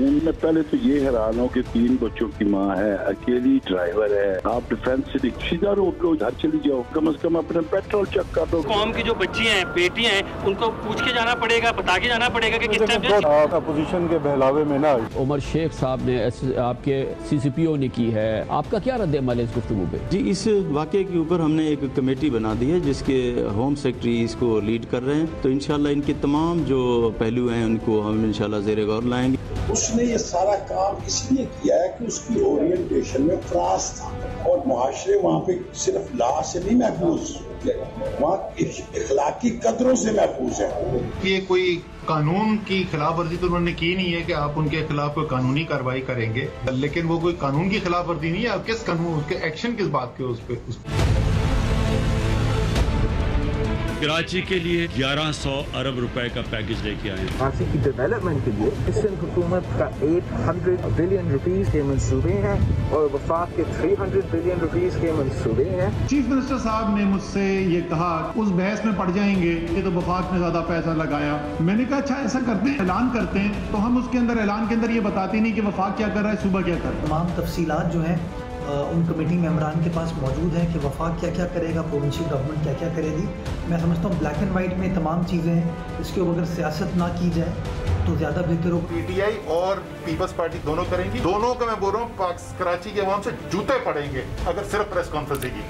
हूँ। मैं पहले तो ये हैरान हूँ कि 3 बच्चों की माँ है, अकेली ड्राइवर है, आप डिफेंस से सीधा रोक लो, घर चली जाओ, कम से कम अपने पेट्रोल चेक कर दो। कौम की जो बच्ची हैं, बेटी हैं, उनको पूछ के जाना पड़ेगा, बता के जाना पड़ेगा कि किस टाइम अपोजिशन के बहलावे में ना। उमर शेख साहब ने आपके CCPO ने की है, आपका क्या रद्द अमल है इस गुफ्तगू पे? जी, इस वाक़े के ऊपर हमने एक कमेटी बना दी है जिसके होम सेक्रेटरी इसको लीड कर रहे हैं, तो इंशाल्लाह इनके तमाम जो पहलू हैं उनको हम इंशाल्लाह ज़ेरे गौर लाएंगे। उसने ये सारा काम इसलिए किया है कि उसकी ओरिएंटेशन में फ्रांस था और मुआशरे वहाँ पे सिर्फ लॉ से नहीं महफूज, वहाँ इखलाकी कदरों से महफूज है। ये कोई कानून की खिलाफ वर्जी तो उन्होंने की नहीं है कि आप उनके खिलाफ कोई कानूनी कार्रवाई करेंगे, लेकिन वो कोई कानून की खिलाफ वर्जी नहीं है। आप किस कानून, उसके एक्शन किस बात के उस पर कराची के लिए 1100 अरब रुपए का पैकेज लेके आए। कराची की डेवलपमेंट के लिए सिंध हुकूमत का 800 बिलियन रुपीस के मंसूबे हैं और वफाक के 300 बिलियन रुपीस के मंसूबे हैं। चीफ मिनिस्टर साहब ने मुझसे ये कहा उस बहस में पड़ जाएंगे कि तो वफाक ने ज्यादा पैसा लगाया। मैंने कहा अच्छा ऐसा करते हैं, ऐलान करते हैं, तो हम उसके अंदर ऐलान के अंदर ये बताते नहीं कि वफाक क्या कर रहा है, सूबा क्या कर रहा है। तमाम तफसीलात जो हैं उन कमेटी मेंबरान के पास मौजूद है कि वफाक क्या क्या करेगा, प्रोविंशियल गवर्नमेंट क्या क्या करेगी। मैं समझता हूँ ब्लैक एंड वाइट में तमाम चीज़ें हैं, इसके ऊपर अगर सियासत ना की जाए तो ज़्यादा बेहतर हो। PTI और पीपल्स पार्टी दोनों करेंगी, दोनों का मैं बोल रहा हूँ कराची के अवाम से जूते पड़ेंगे अगर सिर्फ प्रेस कॉन्फ्रेंस की।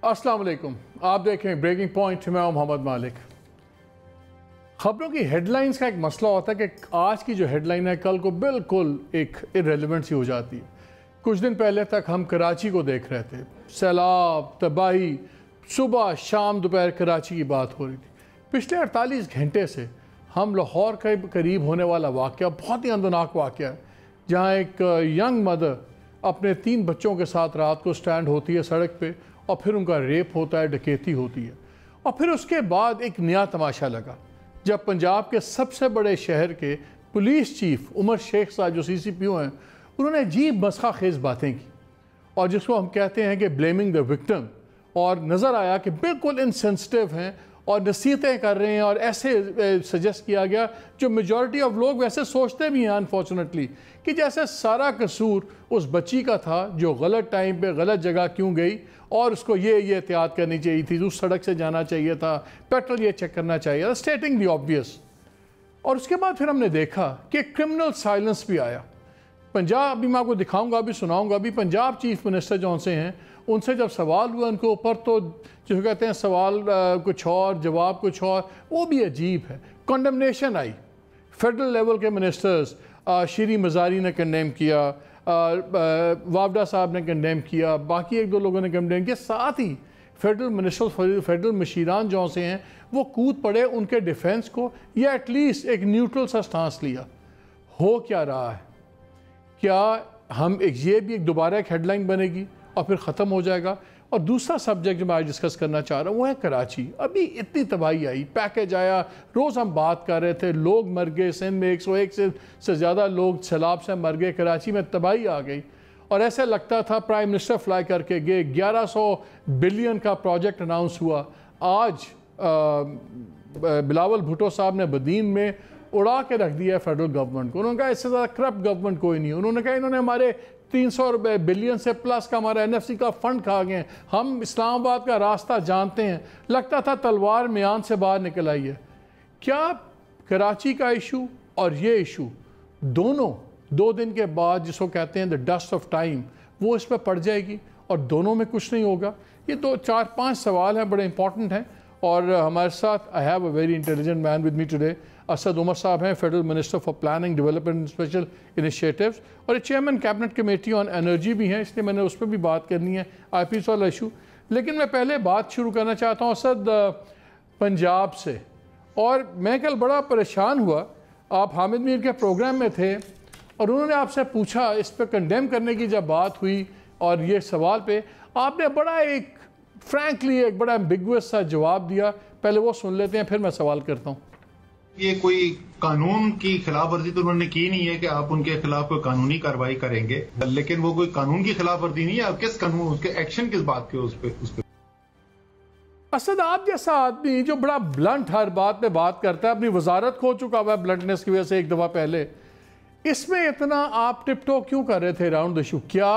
अस्सलाम वालेकुम, आप देखें ब्रेकिंग पॉइंट, मैं मोहम्मद मालिक। खबरों की हेडलाइंस का एक मसला होता है कि आज की जो हेडलाइन है कल को बिल्कुल एक इररेलेवेंट सी हो जाती है। कुछ दिन पहले तक हम कराची को देख रहे थे, सैलाब, तबाही, सुबह शाम दोपहर कराची की बात हो रही थी। पिछले 48 घंटे से हम लाहौर के करीब होने वाला वाक़या बहुत ही अंदरनाक वाक़या है, जहाँ एक यंग मदर अपने 3 बच्चों के साथ रात को स्टैंड होती है सड़क पे और फिर उनका रेप होता है, डकैती होती है। और फिर उसके बाद एक नया तमाशा लगा जब पंजाब के सबसे बड़े शहर के पुलिस चीफ उमर शेख साहब जो CCPO हैं, उन्होंने अजीब मस्खा खेज़ बातें की और जिसको हम कहते हैं कि ब्लेमिंग द विक्टिम, और नज़र आया कि बिल्कुल इनसेंसिटिव हैं और नसीहतें कर रहे हैं और ऐसे सजेस्ट किया गया जो मेजॉरिटी ऑफ लोग वैसे सोचते भी हैं अनफॉर्चुनेटली, कि जैसे सारा कसूर उस बच्ची का था जो गलत टाइम पे गलत जगह क्यों गई और उसको ये एहतियात करनी चाहिए थी, उस सड़क से जाना चाहिए था, पेट्रोल ये चेक करना चाहिए था, स्टेटिंग द ऑब्वियस। और उसके बाद फिर हमने देखा कि क्रिमिनल साइलेंस भी आया। पंजाब, अभी मैं आपको दिखाऊंगा, अभी सुनाऊंगा, अभी पंजाब चीफ मिनिस्टर जो से हैं उनसे जब सवाल हुआ उनके ऊपर, तो जो कहते हैं सवाल कुछ और जवाब कुछ और, वो भी अजीब है। कंडेमनेशन आई, फेडरल लेवल के मिनिस्टर्स, श्री मज़ारी ने कंडेम किया, वावडा साहब ने कंडेम किया, बाकी 1-2 लोगों ने कंडेम किया, साथ ही फेडरल मिनिस्टर, फेडरल मशीरान जो से हैं वो कूद पड़े उनके डिफेंस को, या एटलीस्ट एक न्यूट्रल सा स्टांस लिया। हो क्या रहा है? क्या हम ये भी एक दोबारा एक हेडलाइन बनेगी और फिर ख़त्म हो जाएगा? और दूसरा सब्जेक्ट जो मैं आज डिस्कस करना चाह रहा हूँ वो है कराची। अभी इतनी तबाही आई, पैकेज आया, रोज़ हम बात कर रहे थे, लोग मर गए, सिंध में 101 से ज़्यादा लोग सैलाब से मर गए, कराची में तबाही आ गई। और ऐसा लगता था प्राइम मिनिस्टर फ्लाई करके गए, 1100 बिलियन का प्रोजेक्ट अनाउंस हुआ। आज बिलावल भुट्टो साहब ने बदीन में उड़ा के रख दिया है फेडरल गवर्नमेंट को। उन्होंने कहा इससे ज़्यादा करप्ट गवर्नमेंट कोई नहीं है। उन्होंने कहा इन्होंने हमारे 300 बिलियन से प्लस का हमारा NFC का फंड खा गए, हम इस्लामाबाद का रास्ता जानते हैं। लगता था तलवार म्यान से बाहर निकल आई है। क्या कराची का इशू और ये इशू दोनों 2 दिन के बाद, जिसको कहते हैं द डस्ट ऑफ टाइम, वो इस पर पड़ जाएगी और दोनों में कुछ नहीं होगा? ये 2-4-5 सवाल हैं, बड़े इंपॉर्टेंट हैं। और हमारे साथ I have a very intelligent man with me today. Asad Umar साहब हैं, federal minister for planning, development, special initiatives, और chairman cabinet committee on energy भी हैं, इसलिए मैंने उस पर भी बात करनी है, IPS वाला इशू। लेकिन मैं पहले बात शुरू करना चाहता हूँ असद पंजाब से। और मैं कल बड़ा परेशान हुआ, आप हामिद मीर के प्रोग्राम में थे और उन्होंने आपसे पूछा, इस पर कंडेम करने की जब बात हुई और ये सवाल पे आपने बड़ा एक फ्रैंकली एक बड़ा एम्बिगुअस सा जवाब दिया। पहले वो सुन लेते हैं, फिर मैं सवाल करता हूँ। ये कोई कानून की खिलाफ वर्जी तो उन्होंने की नहीं है कि आप उनके खिलाफ कोई कानूनी कार्रवाई करेंगे, लेकिन वो कोई कानून की खिलाफ वर्जी नहीं है। आप किस कानून, उसके एक्शन किस बात के उस पे असद, आप जैसा आदमी जो बड़ा ब्लंट हर बात पे बात करता है, अपनी वजारत खो चुका हुआ है ब्लंटनेस की वजह से एक दफ़ा पहले, इसमें इतना आप टिपटो क्यों कर रहे थे अराउंड द इशू? क्या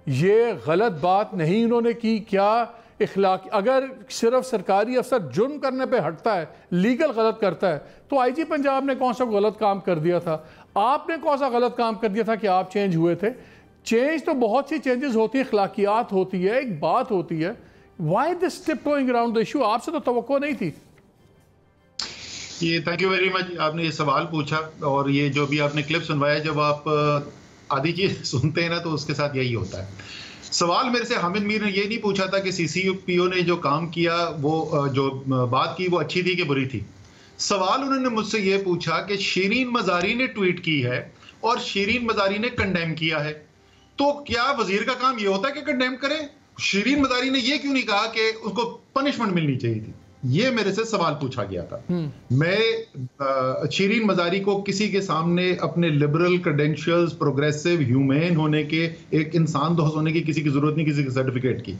ये गलत बात नहीं उन्होंने की? क्या इखलाक, अगर सिर्फ सरकारी अफसर जुर्म करने पे हटता है, लीगल गलत करता है, तो आईजी पंजाब ने कौन सा गलत काम कर दिया था? आपने कौन सा गलत काम कर दिया था कि आप चेंज हुए थे? चेंज तो बहुत सी चेंजेस होती है, अखलाकियात होती है, एक बात होती है। Why this tiptoeing around the issue? आपसे तो तवक्को नहीं थी। ये थैंक यू वेरी मच, आपने ये सवाल पूछा और ये जो भी आपने क्लिप सुनवाया, जब आप आधी चीज सुनते हैं ना तो उसके साथ यही होता है। सवाल मेरे से हामिद मीर ने ये नहीं पूछा था कि सीसीपीओ ने जो काम किया, वो जो बात की वो अच्छी थी कि बुरी थी। सवाल उन्होंने मुझसे ये पूछा कि शिरीन मजारी ने ट्वीट की है और शिरीन मजारी ने कंडेम किया है, तो क्या वजीर का काम ये होता है कि कंडेम करे? शिरीन मजारी ने ये क्यों नहीं कहा कि उसको पनिशमेंट मिलनी चाहिए थी? ये मेरे से सवाल पूछा गया था। मैं शिरीन मजारी को किसी के सामने अपने लिबरल क्रेडेंशियल्स, प्रोग्रेसिव, ह्यूमैन होने के, एक इंसान दोस्त होने की किसी की जरूरत नहीं, किसी के सर्टिफिकेट की।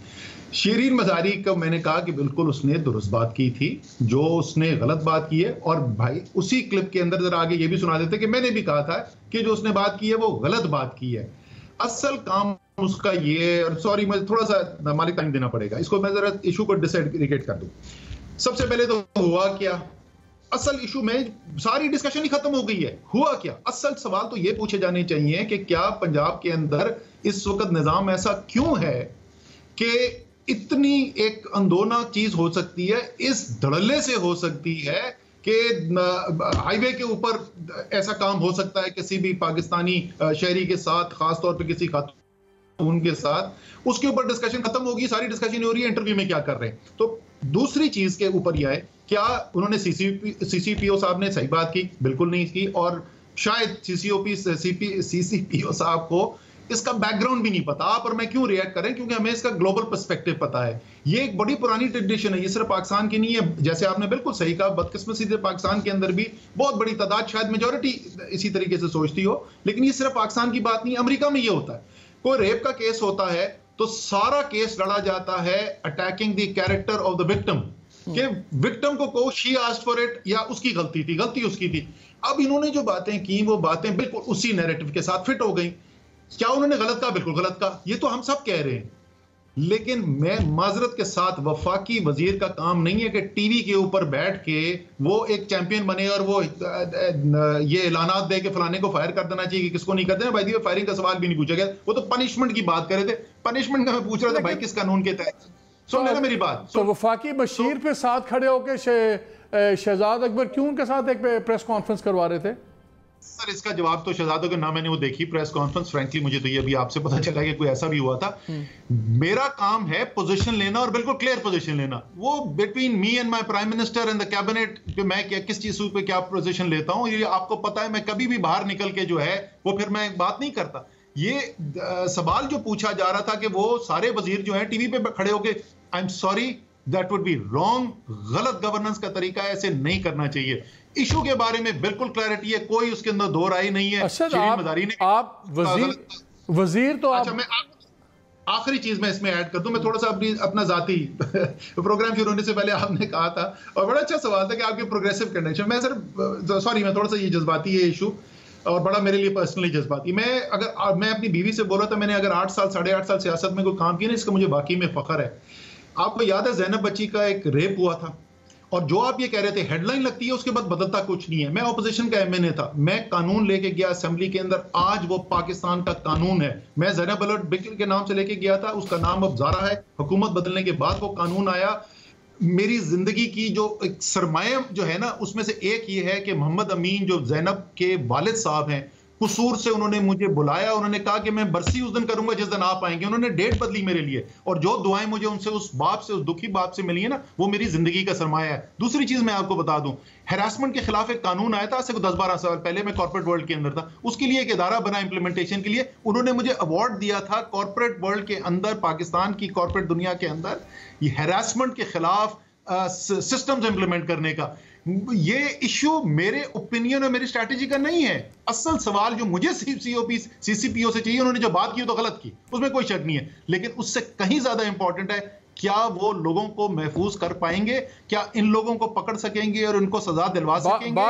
शिरीन मजारी को मैंने कहा कि बिल्कुल उसने दुरुस्त बात की थी, जो उसने गलत बात की है। और भाई उसी क्लिप के अंदर जरा आगे ये भी सुना देते कि मैंने भी कहा था कि जो उसने बात की है वो गलत बात की है। असल काम उसका ये, सॉरी मुझे थोड़ा सा मालिक टाइम देना पड़ेगा, इसको मैं जरा इशू को डिसाइड कर दूं। सबसे पहले तो हुआ क्या, असल इशू में सारी डिस्कशन ही खत्म हो गई है। हुआ क्या, असल सवाल तो ये पूछे जाने चाहिए कि क्या पंजाब के अंदर इस वक्त निजाम ऐसा क्यों है कि इतनी एक अंदोना चीज हो सकती है, इस धड़ल्ले से हो सकती है कि हाईवे के ऊपर ऐसा काम हो सकता है किसी भी पाकिस्तानी शहरी के साथ, खासतौर पर किसी खातून के साथ, उसके ऊपर डिस्कशन खत्म होगी, सारी डिस्कशन हो रही है इंटरव्यू में क्या कर रहे हैं। तो दूसरी चीज के ऊपर यह है, क्या उन्होंने सीसीपीओ साहब ने सही बात की? बिल्कुल नहीं की। और शायद सीसीपीओ साहब को इसका बैकग्राउंड भी नहीं पता। आप और मैं क्यों रिएक्ट करें, क्योंकि हमें इसका ग्लोबल पर्सपेक्टिव पता है। ये एक बड़ी पुरानी ट्रेडिशन है, ये सिर्फ पाकिस्तान की नहीं है। जैसे आपने बिल्कुल सही कहा, बदकिस्मती से पाकिस्तान के अंदर भी बहुत बड़ी तादाद, शायद मेजोरिटी इसी तरीके से सोचती हो, लेकिन ये सिर्फ पाकिस्तान की बात नहीं है। अमेरिका में ये होता है, कोई रेप का केस होता है तो सारा केस लड़ा जाता है attacking the character of the victim, कि विक्टिम को कहो शी आस्क्ड फॉर इट, या उसकी गलती थी, गलती उसकी थी। अब इन्होंने जो बातें की वो बातें बिल्कुल उसी नैरेटिव के साथ फिट हो गई। क्या उन्होंने गलत कहा? बिल्कुल गलत कहा, ये तो हम सब कह रहे हैं। लेकिन मैं माजरत के साथ, वफाकी वजीर का काम नहीं है कि टीवी के ऊपर बैठ के वो एक चैंपियन बने और वो ये ऐलानात दे के फलाने को फायर कर देना चाहिए कि किसको नहीं कर देना। भाई फायरिंग का सवाल भी नहीं पूछा गया, वो तो पनिशमेंट की बात कर रहे थे। पनिशमेंट का मैं पूछ रहा था भाई किस कानून के तहत? सुन लेना मेरी बात। तो वफाकी बशीर पे साथ खड़े होकर शहजाद अकबर क्यों उनके साथ एक प्रेस कॉन्फ्रेंस करवा रहे थे? सर इसका जवाब तो शहजादों के नाम, मैंने वो देखी प्रेस कॉन्फ्रेंस, फ्रैंकली मुझे तो ये अभी आपसे पता चला कि कोई ऐसा भी हुआ था। मेरा काम है पोजीशन लेना और बिल्कुल क्लियर पोजीशन लेना। वो between me and my prime minister and the cabinet पे मैं किस चीज पे क्या पोजीशन लेता हूं, ये आपको पता है। मैं कभी भी बाहर निकल के जो है वो फिर मैं बात नहीं करता। ये सवाल जो पूछा जा रहा था कि वो सारे वजीर जो है टीवी पे खड़े होके, I am sorry that would be wrong, गलत गवर्नेंस का तरीका है, ऐसे नहीं करना चाहिए। इशू के बारे में बिल्कुल क्लैरिटी है, कोई उसके अंदर दो राय नहीं है। आप वजीर तो अच्छा, मैं आखिरी चीज मैं इसमें ऐड कर दूं, मैं थोड़ा सा अपना जाती प्रोग्राम शुरू होने से पहले आपने कहा था और बड़ा अच्छा सवाल था कि आपके प्रोग्रेसिव कंडीशन, मैं सर सॉरी मैं थोड़ा सा ये जज्बाती है इशू और बड़ा मेरे लिए पर्सनली जज्बाती। मैं अपनी बीवी से बोल रहा था, मैंने अगर 8 साल 8.5 साल सियासत में कोई काम किया ना, इसका मुझे वाकई में फख्र है। आपको याद है ज़ैनब बच्ची का एक रेप हुआ था, और जो आप ये कह रहे थे हेडलाइन लगती है, उसके बाद बदलता कुछ नहीं है। मैं ऑपोजिशन का एमएनए था, मैं कानून लेके गया असेंबली के अंदर, आज वो पाकिस्तान का कानून है। मैं ज़ैनब अलर्ट बिल के नाम से लेके गया था, उसका नाम अब ज़ारा है। हुकूमत बदलने के बाद वो कानून आया। मेरी जिंदगी की जो एक सरमाया जो है ना, उसमें से एक ये है कि मोहम्मद अमीन जो ज़ैनब के वालिद साहब हैं, कसूर से उन्होंने मुझे बुलाया, उन्होंने कहा कि मैं बरसी उस दिन करूंगा जिस दिन आप आएंगे। उन्होंने डेट बदली मेरे लिए, और जो दुआएं मुझे उनसे, उस बाप से, उस दुखी बाप से मिली है ना, वो मेरी जिंदगी का सरमाया है। दूसरी चीज मैं आपको बता दूं, हैरासमेंट के खिलाफ एक कानून आया था आज से 10-12 साल पहले, मैं कॉर्पोरेट वर्ल्ड के अंदर था, उसके लिए एक इदारा बना इंप्लीमेंटेशन के लिए। उन्होंने मुझे अवार्ड दिया था कॉर्पोरेट वर्ल्ड के अंदर, पाकिस्तान की कॉर्पोरेट दुनिया के अंदर, ये हैरासमेंट के खिलाफ सिस्टम्स इंप्लीमेंट करने का। ये इशू मेरे ओपिनियन और मेरी स्ट्रैटेजी का नहीं है। असल सवाल जो मुझे सीसीपीओ से चाहिए, उन्होंने जो बात की तो गलत की, उसमें कोई शक नहीं है, लेकिन उससे कहीं ज्यादा इंपॉर्टेंट है क्या वो लोगों को महफूज कर पाएंगे? क्या इन लोगों को पकड़ सकेंगे और उनको सजा दिलवा सकेंगे?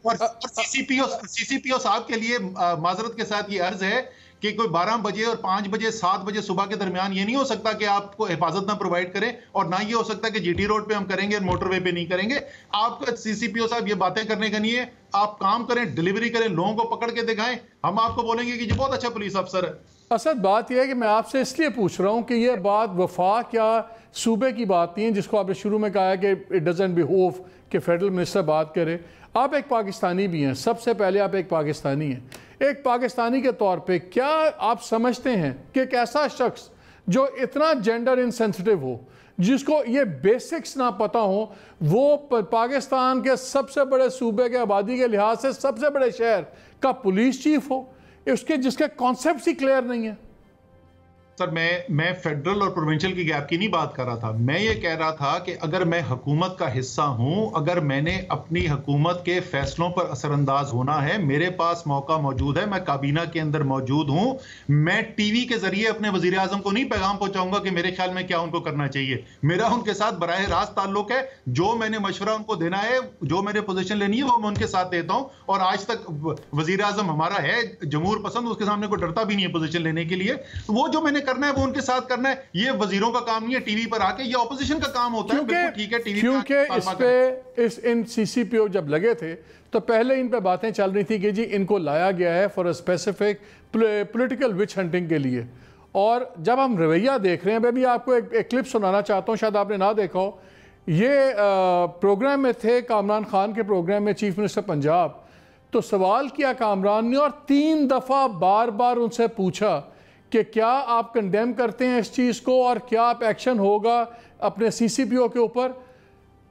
और सीसीपीओ साहब के लिए माजरत के साथ ये अर्ज है कि कोई 12 बजे और 5 बजे 7 बजे सुबह के दरमियान ये नहीं हो सकता कि आपको हिफाजत ना प्रोवाइड करें, और ना ये हो सकता कि जीटी रोड पे हम करेंगे और मोटरवे पे नहीं करेंगे। आपका सीसीपीओ साहब ये बातें करने का नहीं है, आप काम करें, डिलीवरी करें, लोगों को पकड़ के दिखाएं, हम आपको बोलेंगे कि ये बहुत अच्छा पुलिस अफसर है। असद बात यह है कि मैं आपसे इसलिए पूछ रहा हूं कि यह बात वफाक या सूबे की बात नहीं है, जिसको आपने शुरू में कहा है कि इट डजंट बिहोव कि फेडरल मिनिस्टर बात करे। आप एक पाकिस्तानी भी हैं, सबसे पहले आप एक पाकिस्तानी हैं। एक पाकिस्तानी के तौर पे क्या आप समझते हैं कि एक ऐसा शख्स जो इतना जेंडर इनसेंसिटिव हो, जिसको ये बेसिक्स ना पता हो, वो पाकिस्तान के सबसे बड़े सूबे के आबादी के लिहाज से सबसे बड़े शहर का पुलिस चीफ हो, उसके जिसके कॉन्सेप्ट ही क्लियर नहीं है? सर मैं फेडरल और प्रोविंशियल की गैप की नहीं बात कर रहा था, मैं ये कह रहा था कि अगर मैं हुकूमत का हिस्सा हूं, अगर मैंने अपनी हुकूमत के फैसलों पर असरअंदाज होना है, मेरे पास मौका मौजूद है, मैं काबीना के अंदर मौजूद हूं, मैं टीवी के जरिए अपने वजीर आजम को नहीं पैगाम पहुंचाऊंगा कि मेरे ख्याल में क्या उनको करना चाहिए। मेरा उनके साथ बराह रास्त ताल्लुक है, जो मैंने मशवरा उनको देना है, जो मैंने पोजीशन लेनी है, वो मैं उनके साथ देता हूं। और आज तक वजीर आजम हमारा है जमहूर पसंद, उसके सामने कोई डरता भी नहीं है पोजीशन लेने के लिए। वो जो मैंने करना है वो उनके साथ करना है, ये वजीरों का काम नहीं है टीवी पर आके, ये ऑपोजिशन का काम होता है। बिल्कुल ठीक है, टीवी क्योंकि इस पे इन सीसीपीओ जब लगे थे तो पहले इन पे बातें चल रही थी कि जी इनको लाया गया है for a specific political which hunting के लिए। और जब हम रवैया देख रहे हैं, मैं भी आपको एक क्लिप सुनाना चाहता हूँ, शायद आपने ना देखा हो। ये प्रोग्राम में थे, कामरान खान के प्रोग्राम में, चीफ मिनिस्टर पंजाब। तो सवाल किया कामरान ने और 3 दफ़ा बार बार उनसे पूछा कि क्या आप कंडेम करते हैं इस चीज़ को और क्या आप एक्शन होगा अपने सीसीपीओ के ऊपर।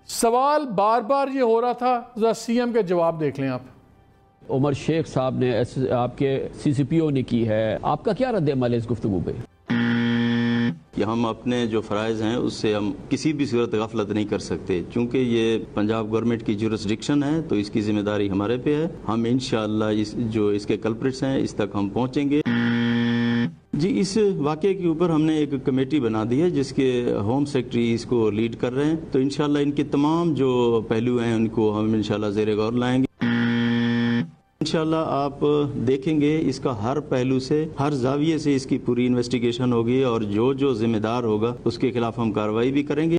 सवाल बार बार ये हो रहा था, जरा सीएम के जवाब देख लें आप। उमर शेख साहब ने आपके सीसीपीओ ने की है, आपका क्या रद्द-ए-अमल है इस गुफ्तगू पे? कि हम अपने जो फ़राइज़ हैं उससे हम किसी भी सूरत गफलत नहीं कर सकते, चूँकि ये पंजाब गवर्नमेंट की जुरिस्डिक्शन है तो इसकी जिम्मेदारी हमारे पे है। हम इंशाअल्लाह जो इसके कल्प्रिट्स हैं इस तक हम पहुँचेंगे। जी, इस वाक़े के ऊपर हमने एक कमेटी बना दी है जिसके होम सेक्रेटरी इसको लीड कर रहे हैं, तो इंशाल्लाह इनके तमाम जो पहलू हैं उनको हम इंशाल्लाह ज़ेरे गौर लाएंगे। इंशाल्लाह आप देखेंगे इसका हर पहलू से, हर जाविये से इसकी पूरी इन्वेस्टिगेशन होगी और जो जिम्मेदार होगा उसके खिलाफ हम कार्रवाई भी करेंगे।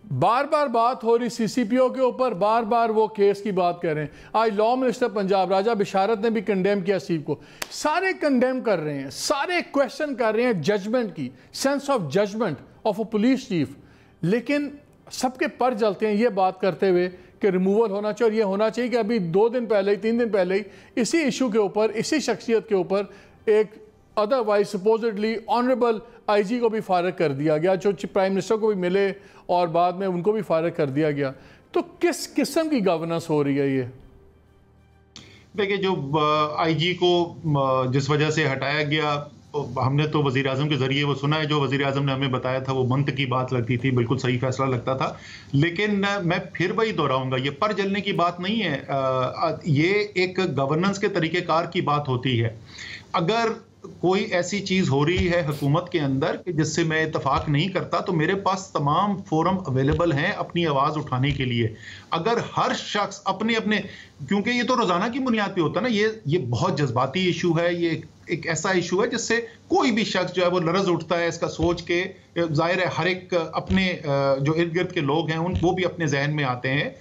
बार बार बात हो रही सीसीपीओ के ऊपर, बार बार वो केस की बात कर रहे हैं। आज लॉ मिनिस्टर पंजाब राजा बिशारत ने भी कंडेम किया स्टीव को। सारे कंडेम कर रहे हैं, सारे क्वेश्चन कर रहे हैं जजमेंट की, sense of judgement of a police chief, लेकिन सबके पर जलते हैं ये बात करते हुए कि रिमूवल होना चाहिए। और ये होना चाहिए कि अभी 2 दिन पहले ही, 3 दिन पहले ही इसी इशू के ऊपर, इसी शख्सियत के ऊपर एक अदरवाइज सपोजिटली ऑनरेबल आईजी को भी फारग कर दिया गया, जो प्राइम मिनिस्टर को भी मिले और बाद में उनको भी फारग कर दिया गया। तो किस किस्म की गवर्नेंस हो रही है ये? देखिए, जो आईजी को जिस वजह से हटाया गया, हमने तो वजीर आजम के जरिए वो सुना है, जो वजीर आजम ने हमें बताया था वो मंत की बात लगती थी, बिल्कुल सही फैसला लगता था। लेकिन मैं फिर वही दोहराऊंगा, ये पर जलने की बात नहीं है, ये एक गवर्नेंस के तरीकेकार की बात होती है। अगर कोई ऐसी चीज हो रही है हुकूमत के अंदर कि जिससे मैं इत्तफाक नहीं करता, तो मेरे पास तमाम फोरम अवेलेबल हैं अपनी आवाज उठाने के लिए। अगर हर शख्स अपने अपने, क्योंकि ये तो रोजाना की बुनियाद पे होता है ना, ये बहुत जज्बाती इशू है, ये एक ऐसा इशू है जिससे कोई भी शख्स जो है वो लरज उठता है इसका सोच के। जाहिर है हर एक अपने जो इर्द गिर्द के लोग हैं वो भी अपने जहन में आते हैं,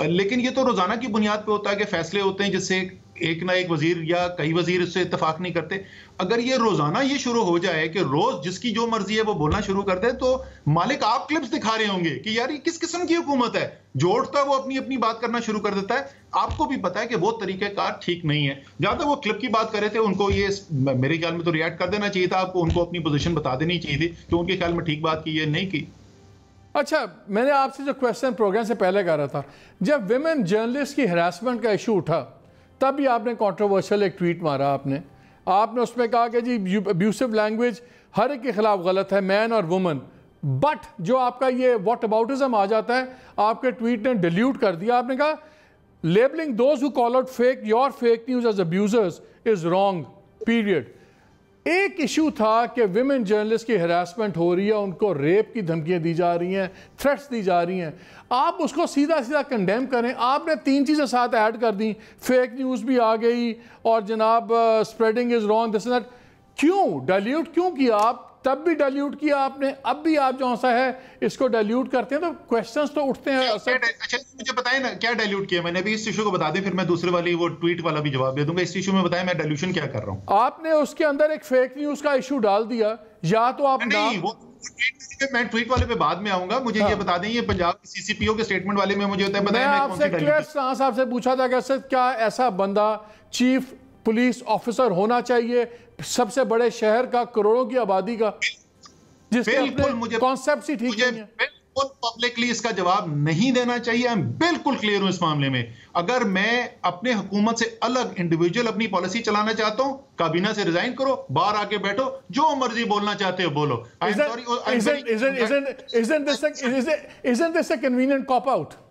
लेकिन ये तो रोजाना की बुनियाद पे होता है कि फैसले होते हैं जिससे एक ना एक वजीर या कई वजीर इससे इत्तेफाक नहीं करते। अगर ये रोजाना ये शुरू हो जाए कि रोज जिसकी जो मर्जी है वो बोलना शुरू कर दे, तो मालिक आप क्लिप्स दिखा रहे होंगे कि यार ये किस किस्म की हुकूमत है, जोड़ता है वो अपनी अपनी बात करना शुरू कर देता है। आपको भी पता है कि वो तरीकेकार ठीक नहीं है। जहां तक वो क्लिप की बात कर रहे थे, उनको ये मेरे ख्याल में तो रिएक्ट कर देना चाहिए था, आपको उनको अपनी पोजीशन बता देनी चाहिए थी कि उनके ख्याल में ठीक बात की है, नहीं की। अच्छा, मैंने आपसे जो क्वेश्चन प्रोग्राम से पहले कह रहा था, जब विमेन जर्नलिस्ट की हरासमेंट का इशू उठा तब भी आपने कंट्रोवर्शियल एक ट्वीट मारा। आपने उसमें कहा कि जी अब्यूसिव लैंग्वेज हर एक के खिलाफ गलत है, मैन और वुमन। बट जो आपका ये व्हाट अबाउटिज्म आ जाता है, आपके ट्वीट ने डिलीट कर दिया। आपने कहा labelling those who call out fake your fake news as abusers is wrong, period. एक इशू था कि विमेन जर्नलिस्ट की हरासमेंट हो रही है, उनको रेप की धमकियां दी जा रही हैं, थ्रेट्स दी जा रही हैं, आप उसको सीधा सीधा कंडेम करें। आपने 3 चीज़ें साथ ऐड कर दी, फेक न्यूज़ भी आ गई और जनाब spreading is wrong this that. क्यों डाइल्यूट क्यों किया? आप तब भी डाइल्यूट किया आपने, अब भी आप जो सा है इसको डाइल्यूट करते हैं तो क्वेश्चंस तो उठते हैं। अच्छा मुझे बताएं ना क्या डाइल्यूट किया मैंने? अभी इस इशू को बता दें, फिर मैं दूसरे वाली वो ट्वीट वाला भी जवाब दे दूंगा। इस इशू में बताएं मैं डाइल्यूशन क्या कर रहा हूं। आपने उसके अंदर एक फेक न्यूज का इशू डाल दिया, या तो आप नहीं वो मैं ट्वीट वाले पे बाद में आऊंगा। मुझे ये बता दें, ये पंजाब सीसीपीओ के स्टेटमेंट वाले में मुझे होता है मैं आपसे क्लियर साहब से पूछा था कि क्या ऐसा बंदा चीफ पुलिस ऑफिसर होना चाहिए सबसे बड़े शहर का, करोड़ों की आबादी का, जिसके अपने कॉन्सेप्ट ही ठीक नहीं है? बिल्कुल पब्लिकली इसका जवाब नहीं देना चाहिए। मैं बिल्कुल क्लियर हूं इस मामले में। अगर मैं अपने हुकूमत से अलग इंडिविजुअल अपनी पॉलिसी चलाना चाहता हूं, काबीना से रिजाइन करो, बाहर आके बैठो, जो मर्जी बोलना चाहते हो बोलो। Isn't this a convenient cop out?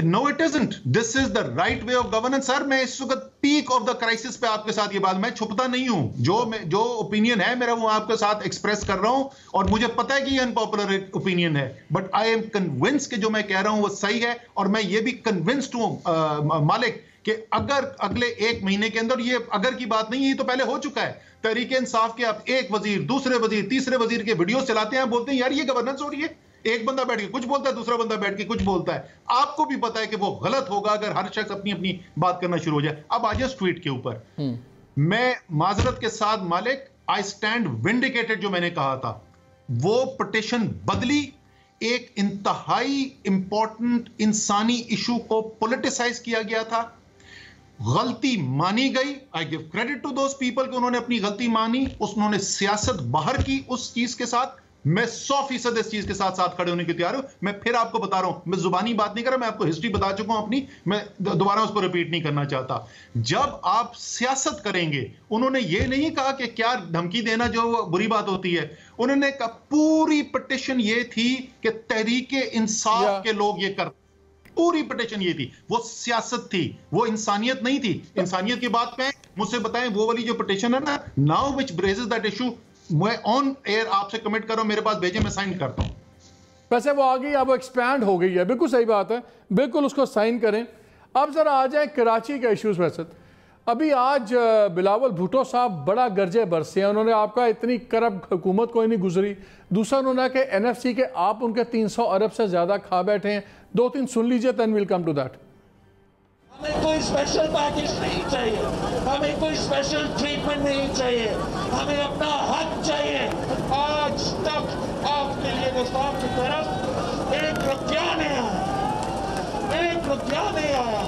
No, it isn't. This is the right way of governance. Sir मैं इस वक्त पीक ऑफ द क्राइसिस पे आपके साथ ये बात, मैं छुपता नहीं हूं। जो ओपिनियन है मेरा वो आपके साथ एक्सप्रेस कर रहा हूं, और मुझे पता है कि ये अनपॉपुलर ओपिनियन है, बट आई एम कन्विंस कि जो मैं कह रहा हूं वो सही है। और मैं ये भी कन्विंस्ड हूं मालिक कि अगर अगले 1 महीने के अंदर, ये अगर की बात नहीं है, तो पहले हो चुका है, तहरीक इंसाफ के आप एक वजीर, दूसरे वजीर, तीसरे वजीर के वीडियो चलाते हैं, बोलते हैं यार ये गवर्नेंस हो रही है। एक बंदा बैठ के कुछ बोलता है, दूसरा बंदा बैठ के कुछ बोलता है। आपको भी पता है कि वो गलत होगा अगर हर शख्स अपनी अपनी बात करना शुरू हो जाए। अब आ जाए ट्वीट के ऊपर। मैं माजरत के साथ मालिक, आई स्टैंड विंडिकेटेड। जो मैंने कहा था वो पिटीशन बदली, एक इंतहाई इंपॉर्टेंट इंसानी इशू को पॉलिटिसाइज किया गया था, गलती मानी गई। I give credit to those people कि उन्होंने अपनी गलती मानी, उन्होंने सियासत बाहर की उस चीज के साथ। मैं 100% इस चीज के साथ साथ खड़े होने के तैयार हूं। मैं फिर आपको बता रहा हूं, मैं जुबानी बात नहीं कर रहा, मैं आपको हिस्ट्री बता चुका हूं अपनी, मैं दोबारा उसको रिपीट नहीं करना चाहता। जब आप सियासत करेंगे, उन्होंने ये नहीं कहा कि क्या धमकी देना जो बुरी बात होती है, उन्होंने कहा पूरी पिटीशन ये थी कि तहरीक इंसाफ के लोग ये कर, पूरी पिटीशन ये थी, वो सियासत थी, वो इंसानियत नहीं थी। इंसानियत की बात कहें, मुझसे बताएं वो वाली जो पिटीशन है ना, now which raises that issue, मैं ऑन एयर आपसे कमिट कर रहा हूं, मेरे पास भेजे, मैं साइन करता हूं। वैसे वो आ गई, अब एक्सपैंड हो गई है, बिल्कुल सही बात है, बिल्कुल उसको साइन करें। अब जरा आ जाए कराची के इश्यूज। वैसे अभी आज बिलावल भुट्टो साहब बड़ा गरजे बरसे हैं, उन्होंने आपका इतनी करप्ट हुकूमत कोई नहीं गुजरी। दूसरा उन्होंने कहा कि NFC के आप उनके 300 अरब से ज्यादा खा बैठे हैं। 2-3 सुन लीजिए, then will come to that. हमें कोई स्पेशल पैकेज नहीं चाहिए, हमें कोई स्पेशल ट्रीटमेंट नहीं चाहिए, हमें अपना हक चाहिए। आज तक आपके लिए वफाक की तरफ 1 रुपया नहीं आया, 1 रुपया नहीं आया।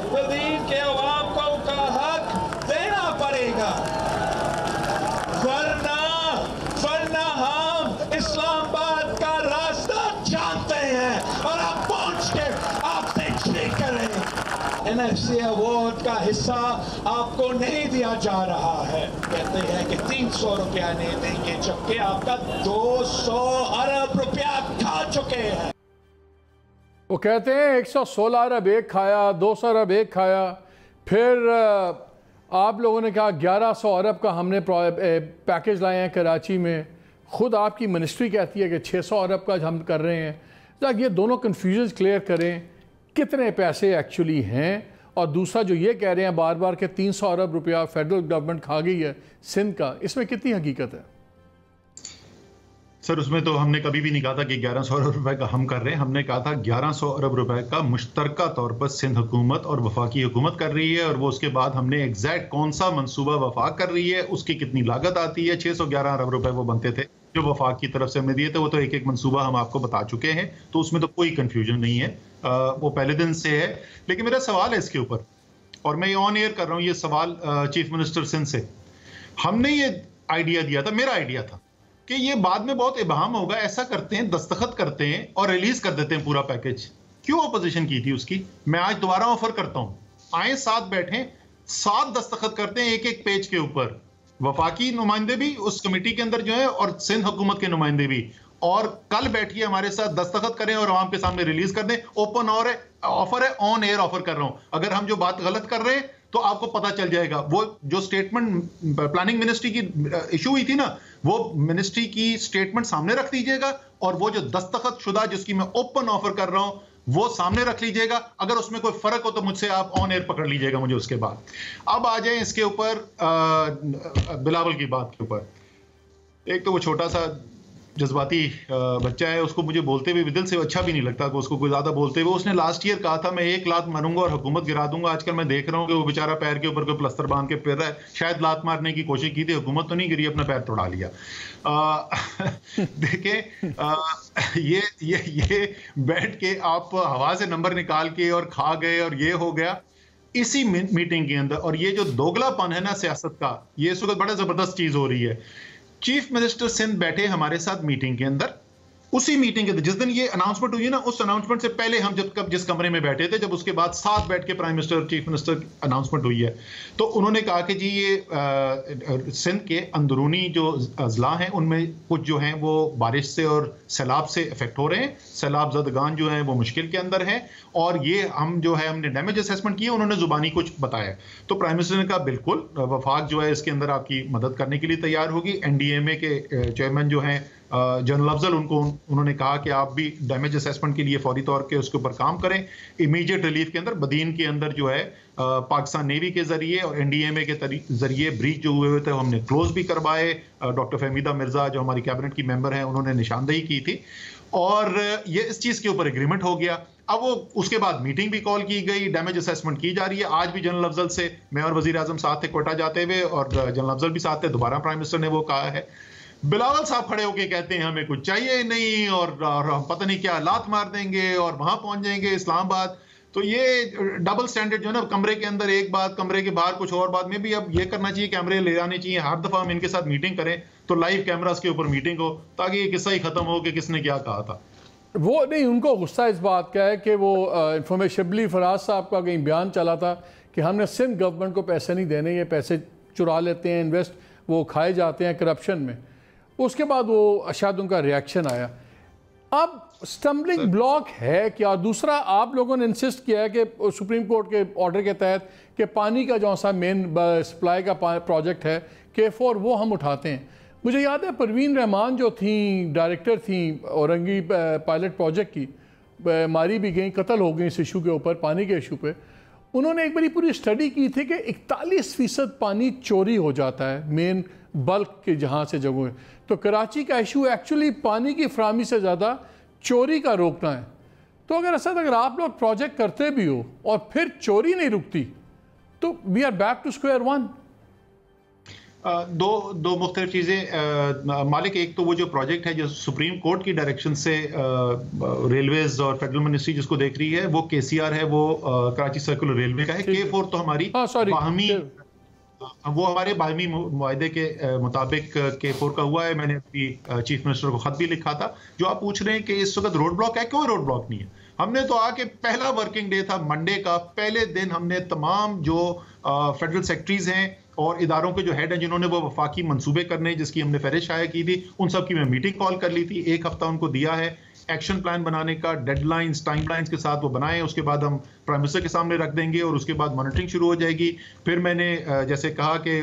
वजीर के अवाम को उनका हक देना पड़ेगा, वरना हम इस्लामाबाद का रास्ता जानते हैं और आप पहुंच के आपसे ठीक करें। NFC अवार्ड का हिस्सा आपको नहीं दिया जा रहा है। कहते हैं कि 300 रुपया नहीं देंगे, जबकि आपका 200 अरब रुपया खा चुके हैं। वो कहते हैं 116 अरब एक खाया, 200 अरब एक खाया, फिर आप लोगों ने कहा 1100 अरब का हमने पैकेज लाए हैं कराची में। खुद आपकी मिनिस्ट्री कहती है कि 600 अरब का हम कर रहे हैं। ताकि ये दोनों कन्फ्यूजन क्लियर करें, कितने पैसे एक्चुअली हैं। और दूसरा जो ये कह रहे हैं बार बार कि 300 अरब रुपया फेडरल गवर्नमेंट खा गई है सिंध का, इसमें कितनी हकीकत है? सर उसमें तो हमने कभी भी नहीं कहा था कि 1100 अरब रुपए का हम कर रहे हैं। हमने कहा था 1100 अरब रुपए का मुश्तरका तौर पर सिंध हुकूमत और वफाकी हुकूमत कर रही है, और वो उसके बाद हमने एग्जैक्ट कौन सा मंसूबा वफाक कर रही है, उसकी कितनी लागत आती है। 611 अरब रुपए वो बनते थे जो वफाक की तरफ से हमने दिए थे, वो तो एक एक मंसूबा हम आपको बता चुके हैं, तो उसमें तो कोई कंफ्यूजन नहीं है, वो पहले दिन से है। लेकिन मेरा सवाल है इसके ऊपर, और मैं ये ऑन एयर कर रहा हूँ ये सवाल चीफ मिनिस्टर सिंध से। हमने ये आइडिया दिया था, मेरा आइडिया था कि ये बाद में बहुत इबाहम होगा, ऐसा करते हैं दस्तखत करते हैं और रिलीज कर देते हैं पूरा पैकेज। क्यों अपोजिशन की थी उसकी? मैं आज दोबारा ऑफर करता हूं, आए साथ बैठे, 7 दस्तखत करते हैं एक एक पेज के ऊपर, वफाकी नुमाइंदे भी उस कमेटी के अंदर जो है और सिंध हुकूमत के नुमाइंदे भी, और कल बैठिए हमारे साथ, दस्तखत करें और आवाम के सामने रिलीज कर दें। ओपन और ऑफर है, ऑन एयर ऑफर कर रहा हूं। अगर हम जो बात गलत कर रहे हैं तो आपको पता चल जाएगा। वो जो स्टेटमेंट प्लानिंग मिनिस्ट्री की इशू हुई थी ना, वो मिनिस्ट्री की स्टेटमेंट सामने रख दीजिएगा और वो जो दस्तखत शुदा जिसकी मैं ओपन ऑफर कर रहा हूं वो सामने रख लीजिएगा। अगर उसमें कोई फर्क हो तो मुझसे आप ऑन एयर पकड़ लीजिएगा मुझे उसके बाद। अब आ जाए इसके ऊपर बिलावल की बात के ऊपर। एक तो वो छोटा सा जज्बाती बच्चा है, उसको मुझे बोलते हुए दिल से अच्छा भी नहीं लगता कि उसको कोई ज्यादा बोलते हुए। उसने लास्ट ईयर कहा था मैं 1 लात मारूंगा और हुकूमत गिरा दूंगा। आजकल मैं देख रहा हूँ कि वो बेचारा पैर के ऊपर कोई प्लस्तर बांध के फिर रहा है। शायद लात मारने की कोशिश की थी, हुकूमत तो नहीं गिरी, अपना पैर तोड़ा लिया। देखें ये बैठ के आप हवा से नंबर निकाल के और खा गए और ये हो गया इसी मीटिंग के अंदर। और ये जो दोगलापन है ना सियासत का, ये इस वक्त बड़ा जबरदस्त चीज हो रही है। चीफ मिनिस्टर सिंध बैठे हमारे साथ मीटिंग के अंदर, उसी मीटिंग के जिस दिन ये अनाउंसमेंट हुई ना, उस अनाउंसमेंट से पहले हम जिस कमरे में बैठे थे, जब उसके बाद साथ बैठ के prime minister chief minister announcement हुई है, तो उन्होंने कहा कि जी ये सिंध के अंदरूनी जो अजला हैं उनमें कुछ जो हैं वो बारिश से और सैलाब से इफेक्ट हो रहे हैं। सैलाब ज़दगान जो हैं वो मुश्किल के अंदर हैं और ये हम जो है हमने डैमेज असेसमेंट किया, उन्होंने जुबानी कुछ बताया। तो प्राइम मिनिस्टर ने कहा बिल्कुल वफाक जो है इसके अंदर आपकी मदद करने के लिए तैयार होगी। NDMA के चेयरमैन जो हैं जनरल अफजल, उन्होंने कहा कि आप भी डैमेज असेसमेंट के लिए फौरी तौर के उसके ऊपर काम करें। इमीडिएट रिलीफ के अंदर बदीन के अंदर जो है पाकिस्तान नेवी के जरिए और NDMA के जरिए ब्रीच जो हुए थे हमने क्लोज भी करवाए। डॉक्टर फहमीदा मिर्जा जो हमारी कैबिनेट की मेंबर हैं उन्होंने निशानदेही की थी और ये इस चीज के ऊपर एग्रीमेंट हो गया। अब वो उसके बाद मीटिंग भी कॉल की गई, डैमेज असेसमेंट की जा रही है। आज भी जनरल अफजल से मैं और वजीर आजम साथ थे कोटा जाते हुए और जनरल अफजल भी साथ थे, दोबारा प्राइम मिनिस्टर ने वो कहा है। बिलावल साहब खड़े होके कहते हैं हमें कुछ चाहिए नहीं और हम पता नहीं क्या लात मार देंगे और वहां पहुंच जाएंगे इस्लामाबाद। तो ये डबल स्टैंडर्ड जो है ना, कमरे के अंदर एक बात, कमरे के बाहर कुछ और बात में भी अब ये करना चाहिए, कैमरे ले जाने चाहिए। हर दफा हम इनके साथ मीटिंग करें तो लाइव कैमरास के ऊपर मीटिंग हो, ताकि ये किस्सा ही खत्म हो कि किसने क्या कहा था। वो नहीं, उनको गुस्सा इस बात का है कि वो इंफॉर्मेशनली फराज साहब का कहीं बयान चला था कि हमने सिंध गवर्नमेंट को पैसे नहीं देने, ये पैसे चुरा लेते हैं, इन्वेस्ट वो खाए जाते हैं करप्शन में। उसके बाद वो शायद उनका रिएक्शन आया। अब स्टम्बलिंग ब्लॉक है क्या? दूसरा, आप लोगों ने इंसिस्ट किया है कि सुप्रीम कोर्ट के ऑर्डर के तहत कि पानी का जो सा मेन सप्लाई का प्रोजेक्ट है K4 वो हम उठाते हैं। मुझे याद है परवीन रहमान जो थी डायरेक्टर थी औरंगी पायलट प्रोजेक्ट की, मारी भी गई, कत्ल हो गई इस इशू के ऊपर, पानी के इशू पे। उन्होंने एक बड़ी पूरी स्टडी की थी कि 41% पानी चोरी हो जाता है मेन बल्क के जहाँ से जगह। तो कराची का इशू एक्चुअली पानी की फराहमी से ज़्यादा चोरी का रोकना है। तो अगर आप लोग प्रोजेक्ट करते भी हो और फिर चोरी नहीं रुकती तो we are back to square one. दो मुख्तलिफ चीज़ें मालिक। एक तो वो जो प्रोजेक्ट है जो सुप्रीम कोर्ट की डायरेक्शन से रेलवेज और फेडरल मिनिस्ट्री जिसको देख रही है, वो KCR है, वो कराची सर्कुलर रेलवे का है। K4 तो हमारी बाहमी, वो हमारे बाहमी मुआहदे के मुताबिक K4 का हुआ है। मैंने अपनी चीफ मिनिस्टर को खत भी लिखा था। जो आप पूछ रहे हैं कि इस वक्त रोड ब्लॉक है, कोई रोड ब्लॉक नहीं है। हमने तो आके पहला वर्किंग डे था मंडे का, पहले दिन हमने तमाम जो फेडरल सेक्रेटरीज हैं और इदारों के जो हेड हैं जिन्होंने वो वफाकी मंसूबे करने जिसकी हमने फहरिस्त शाया की थी, उन सब की मैं मीटिंग कॉल कर ली थी। 1 हफ्ता उनको दिया है एक्शन प्लान बनाने का, डेडलाइंस टाइमलाइंस के साथ वो बनाए। उसके बाद हम प्राइम मिनिस्टर के सामने रख देंगे और उसके बाद मॉनिटरिंग शुरू हो जाएगी। फिर मैंने जैसे कहा कि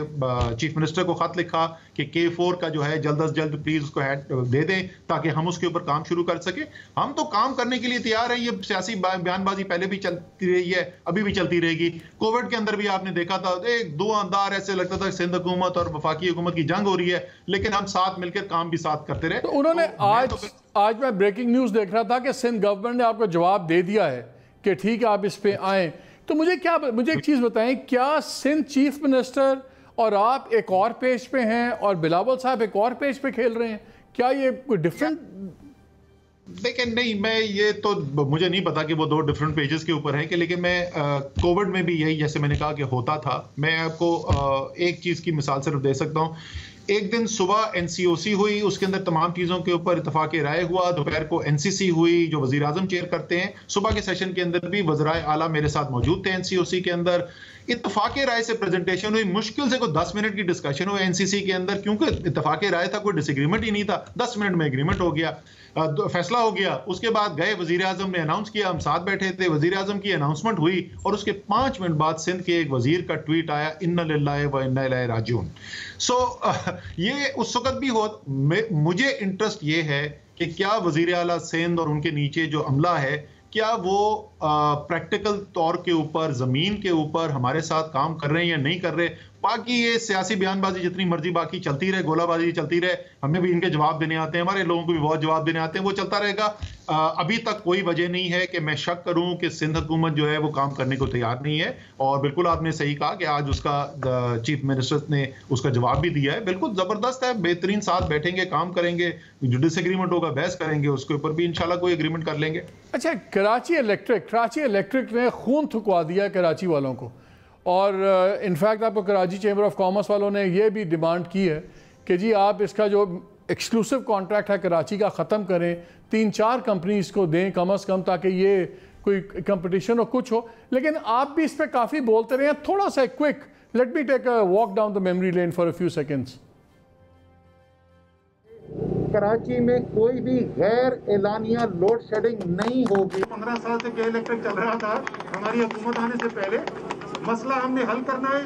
चीफ मिनिस्टर को खत लिखा कि K4 का जो है जल्द अज जल्द प्लीज उसको दे दें ताकि हम उसके ऊपर काम शुरू कर सके। हम तो काम करने के लिए तैयार हैं। ये सियासी बयानबाजी पहले भी चलती रही है, अभी भी चलती रहेगी। कोविड के अंदर भी आपने देखा था, एक दो अंदार ऐसे लगता था सिंध हुकूमत और वफाकी हुकूमत की जंग हो रही है, लेकिन हम साथ मिलकर काम भी साथ करते रहे। तो उन्होंने आज मैं ब्रेकिंग न्यूज़ देख रहा था कि सिंध गवर्नमेंट ने आपको जवाब दे दिया है कि ठीक है आप इस पे आए। तो मुझे एक चीज़ बताएं, क्या सिंध चीफ मिनिस्टर और आप एक और पेज पे हैं और बिलावल साहब एक और पेज पे खेल रहे हैं? क्या ये कोई डिफरेंट? लेकिन नहीं, मैं ये तो मुझे नहीं पता कि वो 2 डिफरेंट पेजेस के ऊपर है कि, लेकिन मैं कोविड में भी यही जैसे मैंने कहा कि होता था। मैं आपको एक चीज़ की मिसाल सिर्फ दे सकता हूँ एक दिन सुबह NCOC हुई, उसके अंदर तमाम चीज़ों के ऊपर इत्तफाक राय हुआ। दोपहर को NCC हुई जो वज़ीर आज़म चेयर करते हैं। सुबह के सेशन के अंदर भी वज़राए आला मेरे साथ मौजूद थे NCOC के अंदर। इत्तफाक राय से प्रेजेंटेशन हुई, मुश्किल से कोई 10 मिनट की डिस्कशन हुई NCC के अंदर, क्योंकि इत्तफाक राय था, कोई डिसएग्रीमेंट ही नहीं था। 10 मिनट में एग्रीमेंट हो गया, फैसला हो गया। उसके बाद गए, वज़ीर आज़म ने अनाउंस किया, हम साथ बैठे थे, वज़ीर आज़म की अनाउंसमेंट हुई और उसके 5 मिनट बाद सिंध के एक वज़ीर का ट्वीट आया, इन्ना लिल्लाहि व इन्ना इलैहि राजिऊन। सो ये उस वक्त भी हो, मुझे इंटरेस्ट ये है कि क्या वज़ीर आला सिंध और उनके नीचे जो अमला है, क्या वो प्रैक्टिकल तौर के ऊपर, ज़मीन के ऊपर हमारे साथ काम कर रहे हैं या नहीं कर रहे। बाकी ये सियासी बयानबाजी जितनी मर्जी बाकी चलती रहे, गोलाबाजी चलती रहे, हमें भी इनके जवाब देने आते हैं, हमारे लोगों को भी बहुत जवाब देने आते हैं, वो चलता रहेगा। अभी तक कोई वजह नहीं है कि मैं शक करूं कि सिंध हुकूमत जो है वो काम करने को तैयार नहीं है। और बिल्कुल आपने सही कहा कि आज उसका चीफ मिनिस्टर ने उसका जवाब भी दिया है, बिल्कुल ज़बरदस्त है, बेहतरीन, साथ बैठेंगे, काम करेंगे, जो डिसएग्रीमेंट होगा बहस करेंगे, उसके ऊपर भी इंशाल्लाह कोई एग्रीमेंट कर लेंगे। अच्छा, कराची इलेक्ट्रिक ने खून थुकवा दिया कराची वालों को, और इनफैक्ट आपको कराची चैम्बर ऑफ कॉमर्स वालों ने यह भी डिमांड की है कि जी आप इसका जो एक्सक्लूसिव कॉन्ट्रैक्ट है कराची का ख़त्म करें, 3-4 कंपनीज को दें कम अज़ कम, ताकि ये कोई कंपटीशन हो, कुछ हो। लेकिन आप भी इस पर काफ़ी बोलते रहे हैं, थोड़ा सा quick, let me take a walk down the memory lane for a few seconds. Karachi में कोई भी गैर एलानिया लोड शेडिंग नहीं होगी। 15 साल से के इलेक्ट्रिक चल रहा था, हमारी हुकूमत आने से पहले मसला हमने हल करना है,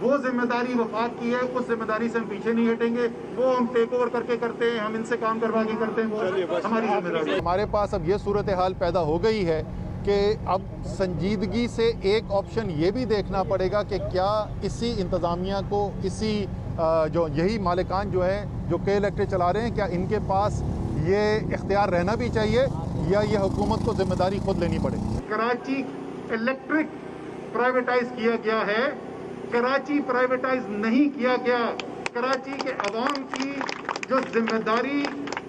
वो जिम्मेदारी वफाक की है, उस जिम्मेदारी से हम पीछे नहीं हटेंगे। वो हम टेक ओवर करके करते हैं, हम इनसे काम करवा के करते हैं, वो हमारी जिम्मेदारी। हमारे पास अब ये सूरत हाल पैदा हो गई है कि अब संजीदगी से एक ऑप्शन ये भी देखना पड़ेगा कि क्या इसी इंतज़ामिया को, इसी जो यही मालिकान जो है जो के इलेक्ट्रिक चला रहे हैं, क्या इनके पास ये इख्तियार रहना भी चाहिए या ये हुकूमत को जिम्मेदारी खुद लेनी पड़ेगी। कराची इलेक्ट्रिक प्राइवेटाइज किया गया है, कराची प्राइवेटाइज नहीं किया गया। कराची के अवाम की जो जिम्मेदारी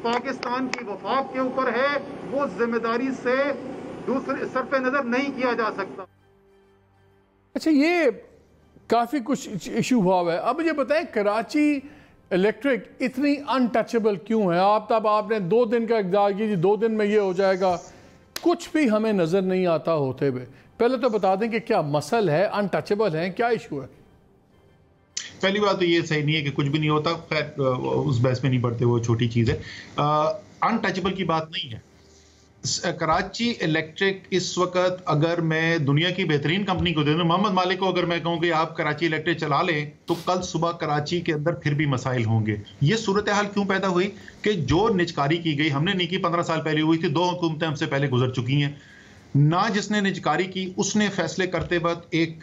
पाकिस्तान की वफाक के ऊपर है, वो जिम्मेदारी से दूसरे सरफे नजर नहीं किया जा सकता। अच्छा, ये काफ़ी कुछ इशू हुआ है। अब मुझे बताएं, कराची इलेक्ट्रिक इतनी अनटचेबल क्यों है? तब आपने 2 दिन का इक़दार कीजिए, 2 दिन में ये हो जाएगा, कुछ भी हमें नज़र नहीं आता होते हुए। पहले तो बता दें कि क्या मसल है, अनटचेबल है, क्या इशू है? पहली बात तो ये सही नहीं है कि कुछ भी नहीं होता, खैर उस बहस में नहीं पड़ते, वो छोटी चीज़ है। अनटचेबल की बात नहीं है। कराची इलेक्ट्रिक इस वक्त, अगर मैं दुनिया की बेहतरीन कंपनी को दे दूं, मोहम्मद मालिक को अगर मैं कहूं कि आप कराची इलेक्ट्रिक चला लें, तो कल सुबह कराची के अंदर फिर भी मसाइल होंगे। ये सूरत हाल क्यों पैदा हुई कि जो निजकारी की गई, हमने नहीं की, 15 साल पहले हुई थी, 2 हुकूमतें हमसे पहले गुजर चुकी हैं ना। जिसने निजकारी की उसने फैसले करते वक्त एक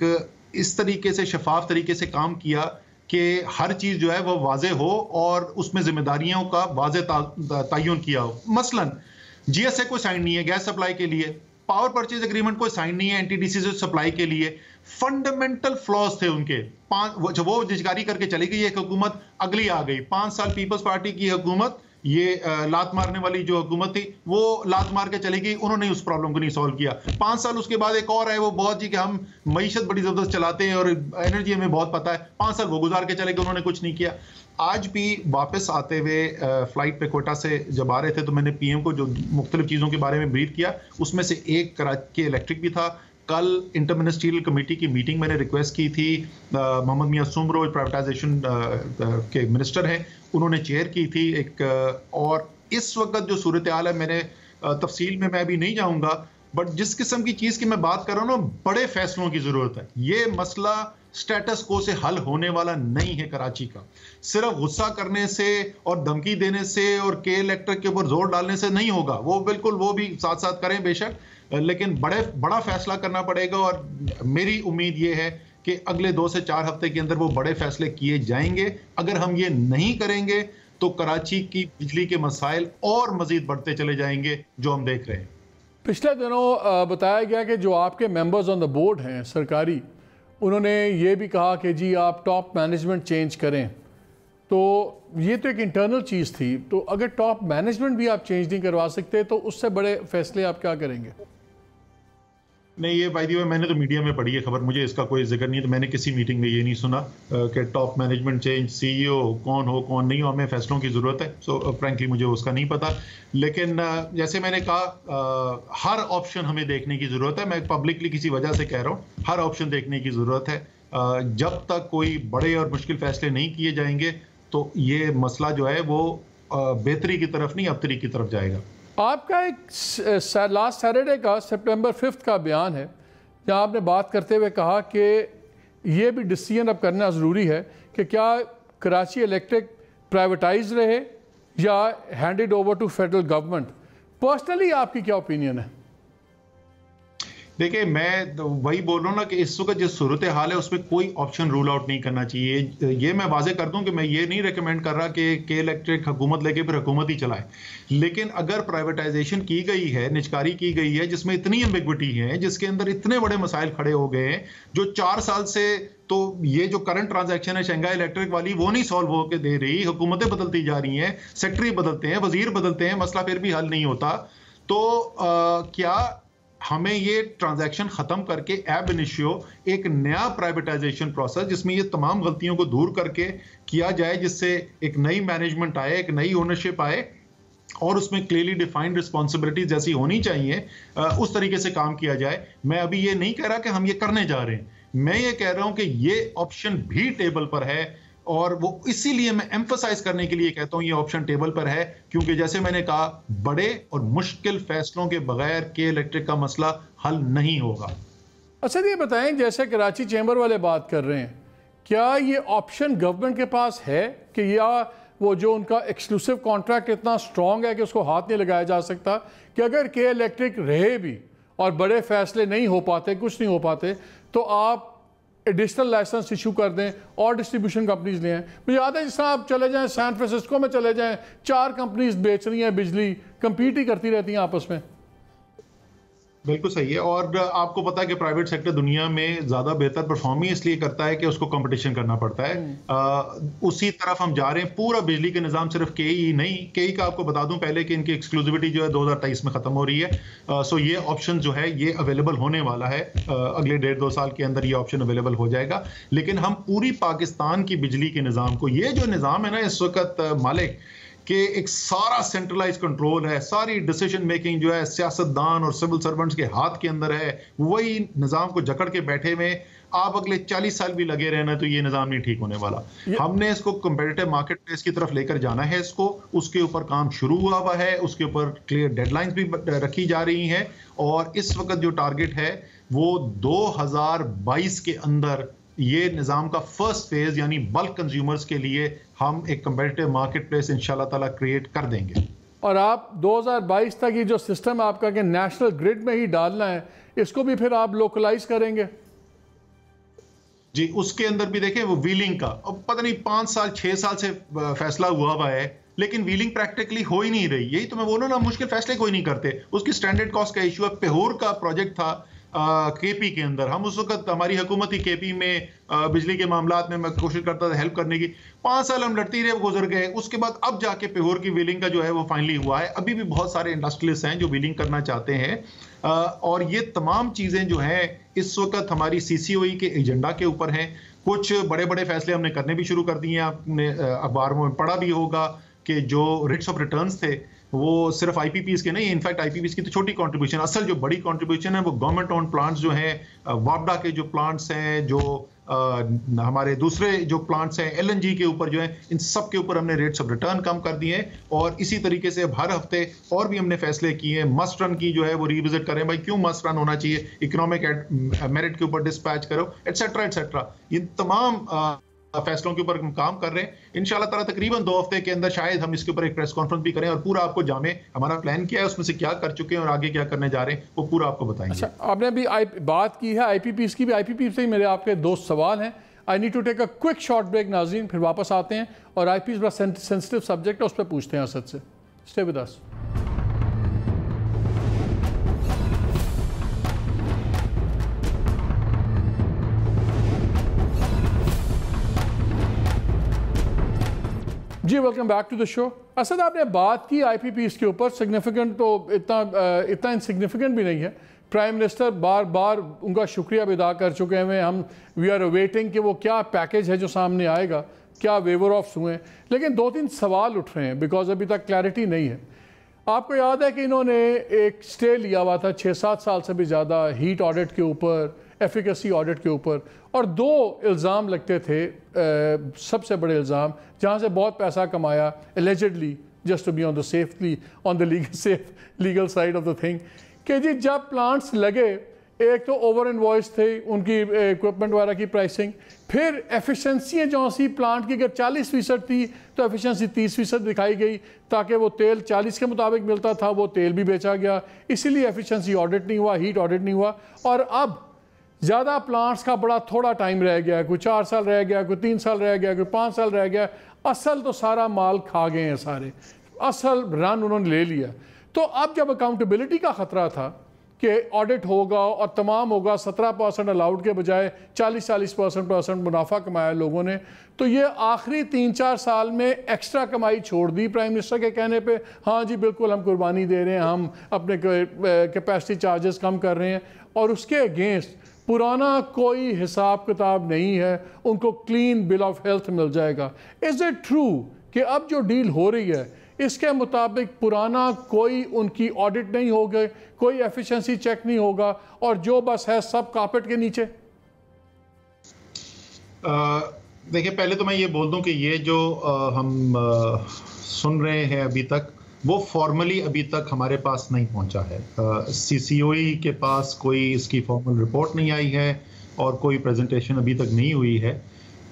इस तरीके से शफाफ तरीके से काम किया कि हर चीज़ जो है वो वाज़ेह हो और उसमें जिम्मेदारियों का वाज़ेह तयन किया हो। मसलन GSA कोई साइन नहीं है गैस सप्लाई के लिए, पावर परचेज एग्रीमेंट कोई साइन नहीं है NTDC से सप्लाई के लिए। फंडामेंटल फ्लॉज थे उनके। वो निजकारी करके चली गई एक हुकूमत, अगली आ गई 5 साल पीपल्स पार्टी की हुकूमत, ये लात मारने वाली जो हुकूमत थी वो लात मार के चली गई, उन्होंने उस प्रॉब्लम को नहीं सॉल्व किया। 5 साल उसके बाद एक और है, वो बहुत जी कि हम मईशत बड़ी ज़बरदस्त चलाते हैं और एनर्जी हमें बहुत पता है, 5 साल वो गुजार के चले गए, उन्होंने कुछ नहीं किया। आज भी वापस आते हुए फ्लाइट पे कोटा से जब आ रहे थे तो मैंने PM को जो मुख्तलिफ चीज़ों के बारे में ब्रीफ किया, उसमें से एक कराची इलेक्ट्रिक भी था। कल इंटर मिनिस्ट्रियल कमेटी की मीटिंग मैंने रिक्वेस्ट की थी, मोहम्मद मियां सुमरो प्राइवेटाइजेशन के मिनिस्टर हैं, उन्होंने चेयर की थी एक। और इस वक्त जो सूरत हाल है, मैंने तफसील में मैं अभी नहीं जाऊंगा, बट जिस किस्म की चीज़ की मैं बात कर रहा हूँ ना, बड़े फैसलों की ज़रूरत है। ये मसला स्टेटस को से हल होने वाला नहीं है कराची का। सिर्फ गुस्सा करने से और धमकी देने से और के इलेक्ट्रिक के ऊपर जोर डालने से नहीं होगा। वो बिल्कुल वो भी साथ साथ करें बेशक, लेकिन बड़ा फैसला करना पड़ेगा। और मेरी उम्मीद ये है कि अगले 2 से 4 हफ्ते के अंदर वो बड़े फैसले किए जाएंगे। अगर हम ये नहीं करेंगे तो कराची की बिजली के मसाइल और मजीद बढ़ते चले जाएंगे, जो हम देख रहे हैं। पिछले दिनों बताया गया कि जो आपके मेंबर्स ऑन द बोर्ड हैं सरकारी, उन्होंने ये भी कहा कि जी आप टॉप मैनेजमेंट चेंज करें। तो ये तो एक इंटरनल चीज़ थी, तो अगर टॉप मैनेजमेंट भी आप चेंज नहीं करवा सकते तो उससे बड़े फैसले आप क्या करेंगे? नहीं, ये बाय द वे मैंने तो मीडिया में पढ़ी है खबर, मुझे इसका कोई जिक्र नहीं है। तो मैंने किसी मीटिंग में ये नहीं सुना कि टॉप मैनेजमेंट चेंज, सीईओ कौन हो कौन नहीं हो, हमें फैसलों की ज़रूरत है। सो फ्रैंकली मुझे उसका नहीं पता। लेकिन जैसे मैंने कहा, हर ऑप्शन हमें देखने की ज़रूरत है। मैं पब्लिकली किसी वजह से कह रहा हूँ, हर ऑप्शन देखने की ज़रूरत है। जब तक कोई बड़े और मुश्किल फैसले नहीं किए जाएंगे तो ये मसला जो है वो बेहतरी की तरफ नहीं, अबतरी की तरफ जाएगा। आपका एक लास्ट सैटरडे का सितंबर 5 का बयान है जहां आपने बात करते हुए कहा कि ये भी डिसीजन अब करना ज़रूरी है कि क्या कराची इलेक्ट्रिक प्राइवेटाइज रहे या handed over to federal government. Personally आपकी क्या ओपिनियन है? देखिए, मैं तो वही बोल रहा हूँ ना कि इस वक्त जिस सूरत हाल है उसमें कोई ऑप्शन रूल आउट नहीं करना चाहिए। ये मैं वाजे कर दूं कि मैं ये नहीं रिकमेंड कर रहा कि इलेक्ट्रिक हुकूमत लेके फिर हुकूमत ही चलाए। लेकिन अगर प्राइवेटाइजेशन की गई है, निजकारी की गई है, जिसमें इतनी एम्बिग्विटी है, जिसके अंदर इतने बड़े मसाइल खड़े हो गए हैं, जो 4 साल से तो ये जो करंट ट्रांजैक्शन है शंघाई इलेक्ट्रिक वाली, वो नहीं सॉल्व होकर दे रही, हुकूमतें बदलती जा रही हैं, सेक्रेटरी बदलते हैं, वजीर बदलते हैं, मसला फिर भी हल नहीं होता। तो क्या हमें ये ट्रांजैक्शन खत्म करके एब इनिशियो एक नया प्राइवेटाइजेशन प्रोसेस जिसमें ये तमाम गलतियों को दूर करके किया जाए, जिससे एक नई मैनेजमेंट आए, एक नई ओनरशिप आए और उसमें क्लियरली डिफाइंड रिस्पॉन्सिबिलिटी जैसी होनी चाहिए, उस तरीके से काम किया जाए। मैं अभी ये नहीं कह रहा कि हम ये करने जा रहे हैं, मैं ये कह रहा हूं कि ये ऑप्शन भी टेबल पर है और वो इसीलिए मैं एम्फसाइज करने के लिए कहता हूं ये ऑप्शन टेबल पर है, क्योंकि जैसे मैंने कहा, बड़े और मुश्किल फैसलों के बगैर के इलेक्ट्रिक का मसला हल नहीं होगा। अच्छा, ये बताएं, जैसे कराची चैम्बर वाले बात कर रहे हैं, क्या ये ऑप्शन गवर्नमेंट के पास है कि या वो जो उनका एक्सक्लूसिव कॉन्ट्रैक्ट इतना स्ट्रॉन्ग है कि उसको हाथ नहीं लगाया जा सकता कि अगर के इलेक्ट्रिक रहे भी और बड़े फैसले नहीं हो पाते, कुछ नहीं हो पाते, तो आप एडिशनल लाइसेंस इशू कर दें और डिस्ट्रीब्यूशन कंपनीज ले आएं? मुझे याद है जिस तरह आप चले जाएं सैन फ्रांसिस्को में चले जाएं, 4 कंपनीज बेच रही हैं बिजली, कंपीट ही करती रहती हैं आपस में। बिल्कुल सही है। और आपको पता है कि प्राइवेट सेक्टर दुनिया में ज्यादा बेहतर परफॉर्म ही इसलिए करता है कि उसको कंपटीशन करना पड़ता है। उसी तरफ हम जा रहे हैं। पूरा बिजली के निजाम सिर्फ केई नहीं, केई का आपको बता दूं पहले कि इनकी एक्सक्लूसिविटी जो है 2023 में खत्म हो रही है। सो ये ऑप्शन जो है ये अवेलेबल होने वाला है, अगले 1.5-2 साल के अंदर ये ऑप्शन अवेलेबल हो जाएगा। लेकिन हम पूरी पाकिस्तान की बिजली के निजाम को, ये जो निजाम है ना इस वक्त मालिक कि एक सारा सेंट्रलाइज कंट्रोल है, सारी डिसीजन मेकिंग जो है सियासतदान और सिविल सर्वेंट्स के हाथ के अंदर है, वही निजाम को जकड़ के बैठे हुए आप अगले 40 साल भी लगे रहना तो ये निजाम नहीं ठीक होने वाला। हमने इसको कंपेटिटिव मार्केट प्लेस की तरफ लेकर जाना है इसको, उसके ऊपर काम शुरू हुआ है, उसके ऊपर क्लियर डेडलाइंस भी रखी जा रही हैं और इस वक्त जो टारगेट है वो 2022 के अंदर ये निजाम का फर्स्ट फेज यानी बल्क कंज्यूमर्स के लिए हम एक कंपेटिटिव मार्केट प्लेस इंशाल्लाह ताला क्रिएट कर देंगे। और आप 2022 तक ये जो सिस्टम आपका कि नेशनल ग्रिड में ही डालना है, इसको भी फिर आप लोकलाइज करेंगे? जी, उसके अंदर भी देखें वो व्हीलिंग का, अब पता नहीं 5 साल 6 साल से फैसला हुआ है, लेकिन व्हीलिंग प्रैक्टिकली हो ही नहीं रही। यही तो मैं बोलूं ना, मुश्किल फैसले कोई नहीं करते। उसकी स्टैंडर्ड कॉस्ट का इशू है। पेहोर का प्रोजेक्ट था केपी के अंदर, हम उस वक्त हमारी हुकूमत ही केपी में बिजली के मामलात में मैं कोशिश करता था हेल्प करने की। 5 साल हम लड़ती रहे, गुजर गए। उसके बाद अब जाके पेहोर की व्हीलिंग का जो है वो फाइनली हुआ है। अभी भी बहुत सारे इंडस्ट्रियलिस्ट हैं जो व्हीलिंग करना चाहते हैं और ये तमाम चीजें जो हैं इस वक्त हमारी CCOE के एजेंडा के ऊपर हैं। कुछ बड़े बड़े फैसले हमने करने भी शुरू कर दिए हैं। आपने अखबार में पढ़ा भी होगा कि जो रेट्स ऑफ रिटर्न्स थे वो सिर्फ IPPs के नहीं, इनफैक्ट IPPs की तो छोटी कंट्रीब्यूशन, असल जो बड़ी कंट्रीब्यूशन है वो गवर्नमेंट ओन प्लांट्स जो हैं, वापडा के जो प्लांट्स हैं, जो हमारे दूसरे जो प्लांट्स हैं LNG के ऊपर जो है, इन सब के ऊपर हमने रेट्स ऑफ रिटर्न कम कर दिए हैं। और इसी तरीके से हर हफ्ते और भी हमने फैसले किए हैं। मस्ट रन की जो है वो रिविजिट करें, भाई क्यों मस्ट रन होना चाहिए, इकोनॉमिक मेरिट के ऊपर डिस्पैच करो, एटसेट्रा एटसेट्रा। ये तमाम फैसलों के ऊपर हम काम कर रहे हैं। इंशाल्लाह ताला तकरीबन 2 हफ्ते के अंदर शायद हम इसके ऊपर एक प्रेस कॉन्फ्रेंस भी करें और पूरा आपको जाने हमारा प्लान क्या है, उसमें से क्या कर चुके हैं और आगे क्या करने जा रहे हैं वो पूरा आपको बताएंगे। अच्छा, आपने अभी बात की है IPPs की भी। IPP से ही मेरे आपके 2 सवाल हैं। I need to take a quick short break नाज़रीन, फिर वापस आते हैं और IPPs बड़ा सेंसिटिव सब्जेक्ट है, उस पर पूछते हैं असद से। Stay with us. जी, welcome back to the show. Asad, आपने बात की IPPs के ऊपर, सिग्निफिकेंट तो इतना इनसिग्निफिकेंट भी नहीं है प्राइम मिनिस्टर बार बार उनका शुक्रिया भी अदा कर चुके हैं। हम वी आर वेटिंग कि वो क्या पैकेज है जो सामने आएगा, क्या वेवर ऑफ्स हुए हैं, लेकिन 2-3 सवाल उठ रहे हैं बिकॉज अभी तक क्लैरिटी नहीं है। आपको याद है कि इन्होंने एक स्टे लिया हुआ था 6-7 साल से भी ज़्यादा हीट ऑडिट के ऊपर, एफिकेसी ऑडिट के ऊपर, और 2 इल्ज़ाम लगते थे, सबसे बड़े इल्ज़ाम जहाँ से बहुत पैसा कमाया allegedly, just to be on the safely on the legal side of the thing, कि जी जब प्लांट्स लगे एक तो ओवर इनवॉइस थे उनकी इक्विपमेंट वगैरह की प्राइसिंग, फिर एफिशिएंसी जो सी प्लांट की अगर 40% थी तो एफिशिएंसी 30% दिखाई गई ताकि वो तेल 40 के मुताबिक मिलता था, वो तेल भी बेचा गया, इसीलिए एफिशिएंसी ऑडिट नहीं हुआ, हीट ऑडिट नहीं हुआ। और अब ज़्यादा प्लांट्स का बड़ा थोड़ा टाइम रह गया, कोई 4 साल रह गया, कोई 3 साल रह गया, कोई 5 साल रह गया, असल तो सारा माल खा गए हैं सारे, असल रन उन्होंने ले लिया। तो अब जब अकाउंटेबिलिटी का ख़तरा था कि ऑडिट होगा और तमाम होगा, 17% अलाउड के बजाय 40% मुनाफा कमाया लोगों ने, तो ये आखिरी 3-4 साल में एक्स्ट्रा कमाई छोड़ दी प्राइम मिनिस्टर के कहने पे। हाँ जी बिल्कुल हम कुर्बानी दे रहे हैं, हम अपने कैपेसिटी चार्जेस कम कर रहे हैं, और उसके अगेंस्ट पुराना कोई हिसाब किताब नहीं है, उनको क्लीन बिल ऑफ हेल्थ मिल जाएगा। इज़ इट ट्रू कि अब जो डील हो रही है इसके मुताबिक पुराना कोई उनकी ऑडिट नहीं होगा, कोई एफिशिएंसी चेक नहीं होगा, और जो बस है सब कार्पेट के नीचे? देखिए, पहले तो मैं ये बोल दूं कि ये जो हम सुन रहे हैं अभी तक, वो फॉर्मली अभी तक हमारे पास नहीं पहुंचा है। CCOE के पास कोई इसकी फॉर्मल रिपोर्ट नहीं आई है और कोई प्रेजेंटेशन अभी तक नहीं हुई है।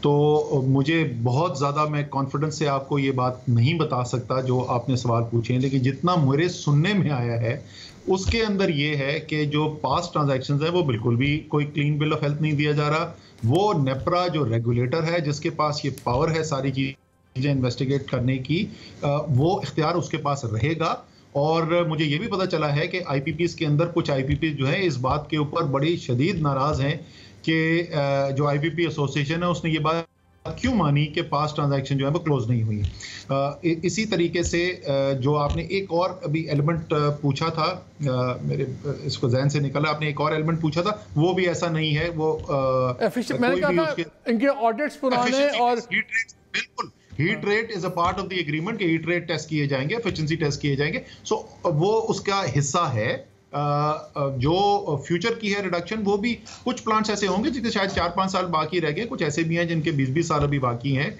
तो मुझे बहुत ज़्यादा, मैं कॉन्फिडेंस से आपको ये बात नहीं बता सकता जो आपने सवाल पूछे हैं, लेकिन जितना मेरे सुनने में आया है उसके अंदर ये है कि जो पास्ट ट्रांजैक्शंस है वो बिल्कुल भी कोई क्लीन बिल ऑफ हेल्थ नहीं दिया जा रहा। वो नेप्रा जो रेगुलेटर है, जिसके पास ये पावर है सारी चीज़ें इन्वेस्टिगेट करने की, वो इख्तियार उसके पास रहेगा। और मुझे ये भी पता चला है कि IPPs के अंदर कुछ IPPs जो है इस बात के ऊपर बड़ी शदीद नाराज़ हैं कि जो IPP एसोसिएशन है उसने ये बात क्यों मानी कि पास्ट ट्रांजैक्शन जो है वो क्लोज नहीं हुई। इसी तरीके से जो आपने एक और अभी एलिमेंट पूछा था, मेरे इसको जहन से निकला, आपने एक और एलिमेंट पूछा था, वो भी ऐसा नहीं है। वो मैंने कहा था इनके ऑडिट्स पुराने, और बिल्कुल heat rate is a part of the agreement कि हीट रेट टेस्ट किए जाएंगे, एफिशिएंसी टेस्ट किए जाएंगे, सो वो उसका हिस्सा है। जो फ्यूचर की है रिडक्शन, वो भी कुछ प्लांट्स ऐसे होंगे जिनके शायद 4-5 साल बाकी रह गए, कुछ ऐसे भी हैं जिनके 20-20 साल अभी बाकी हैं।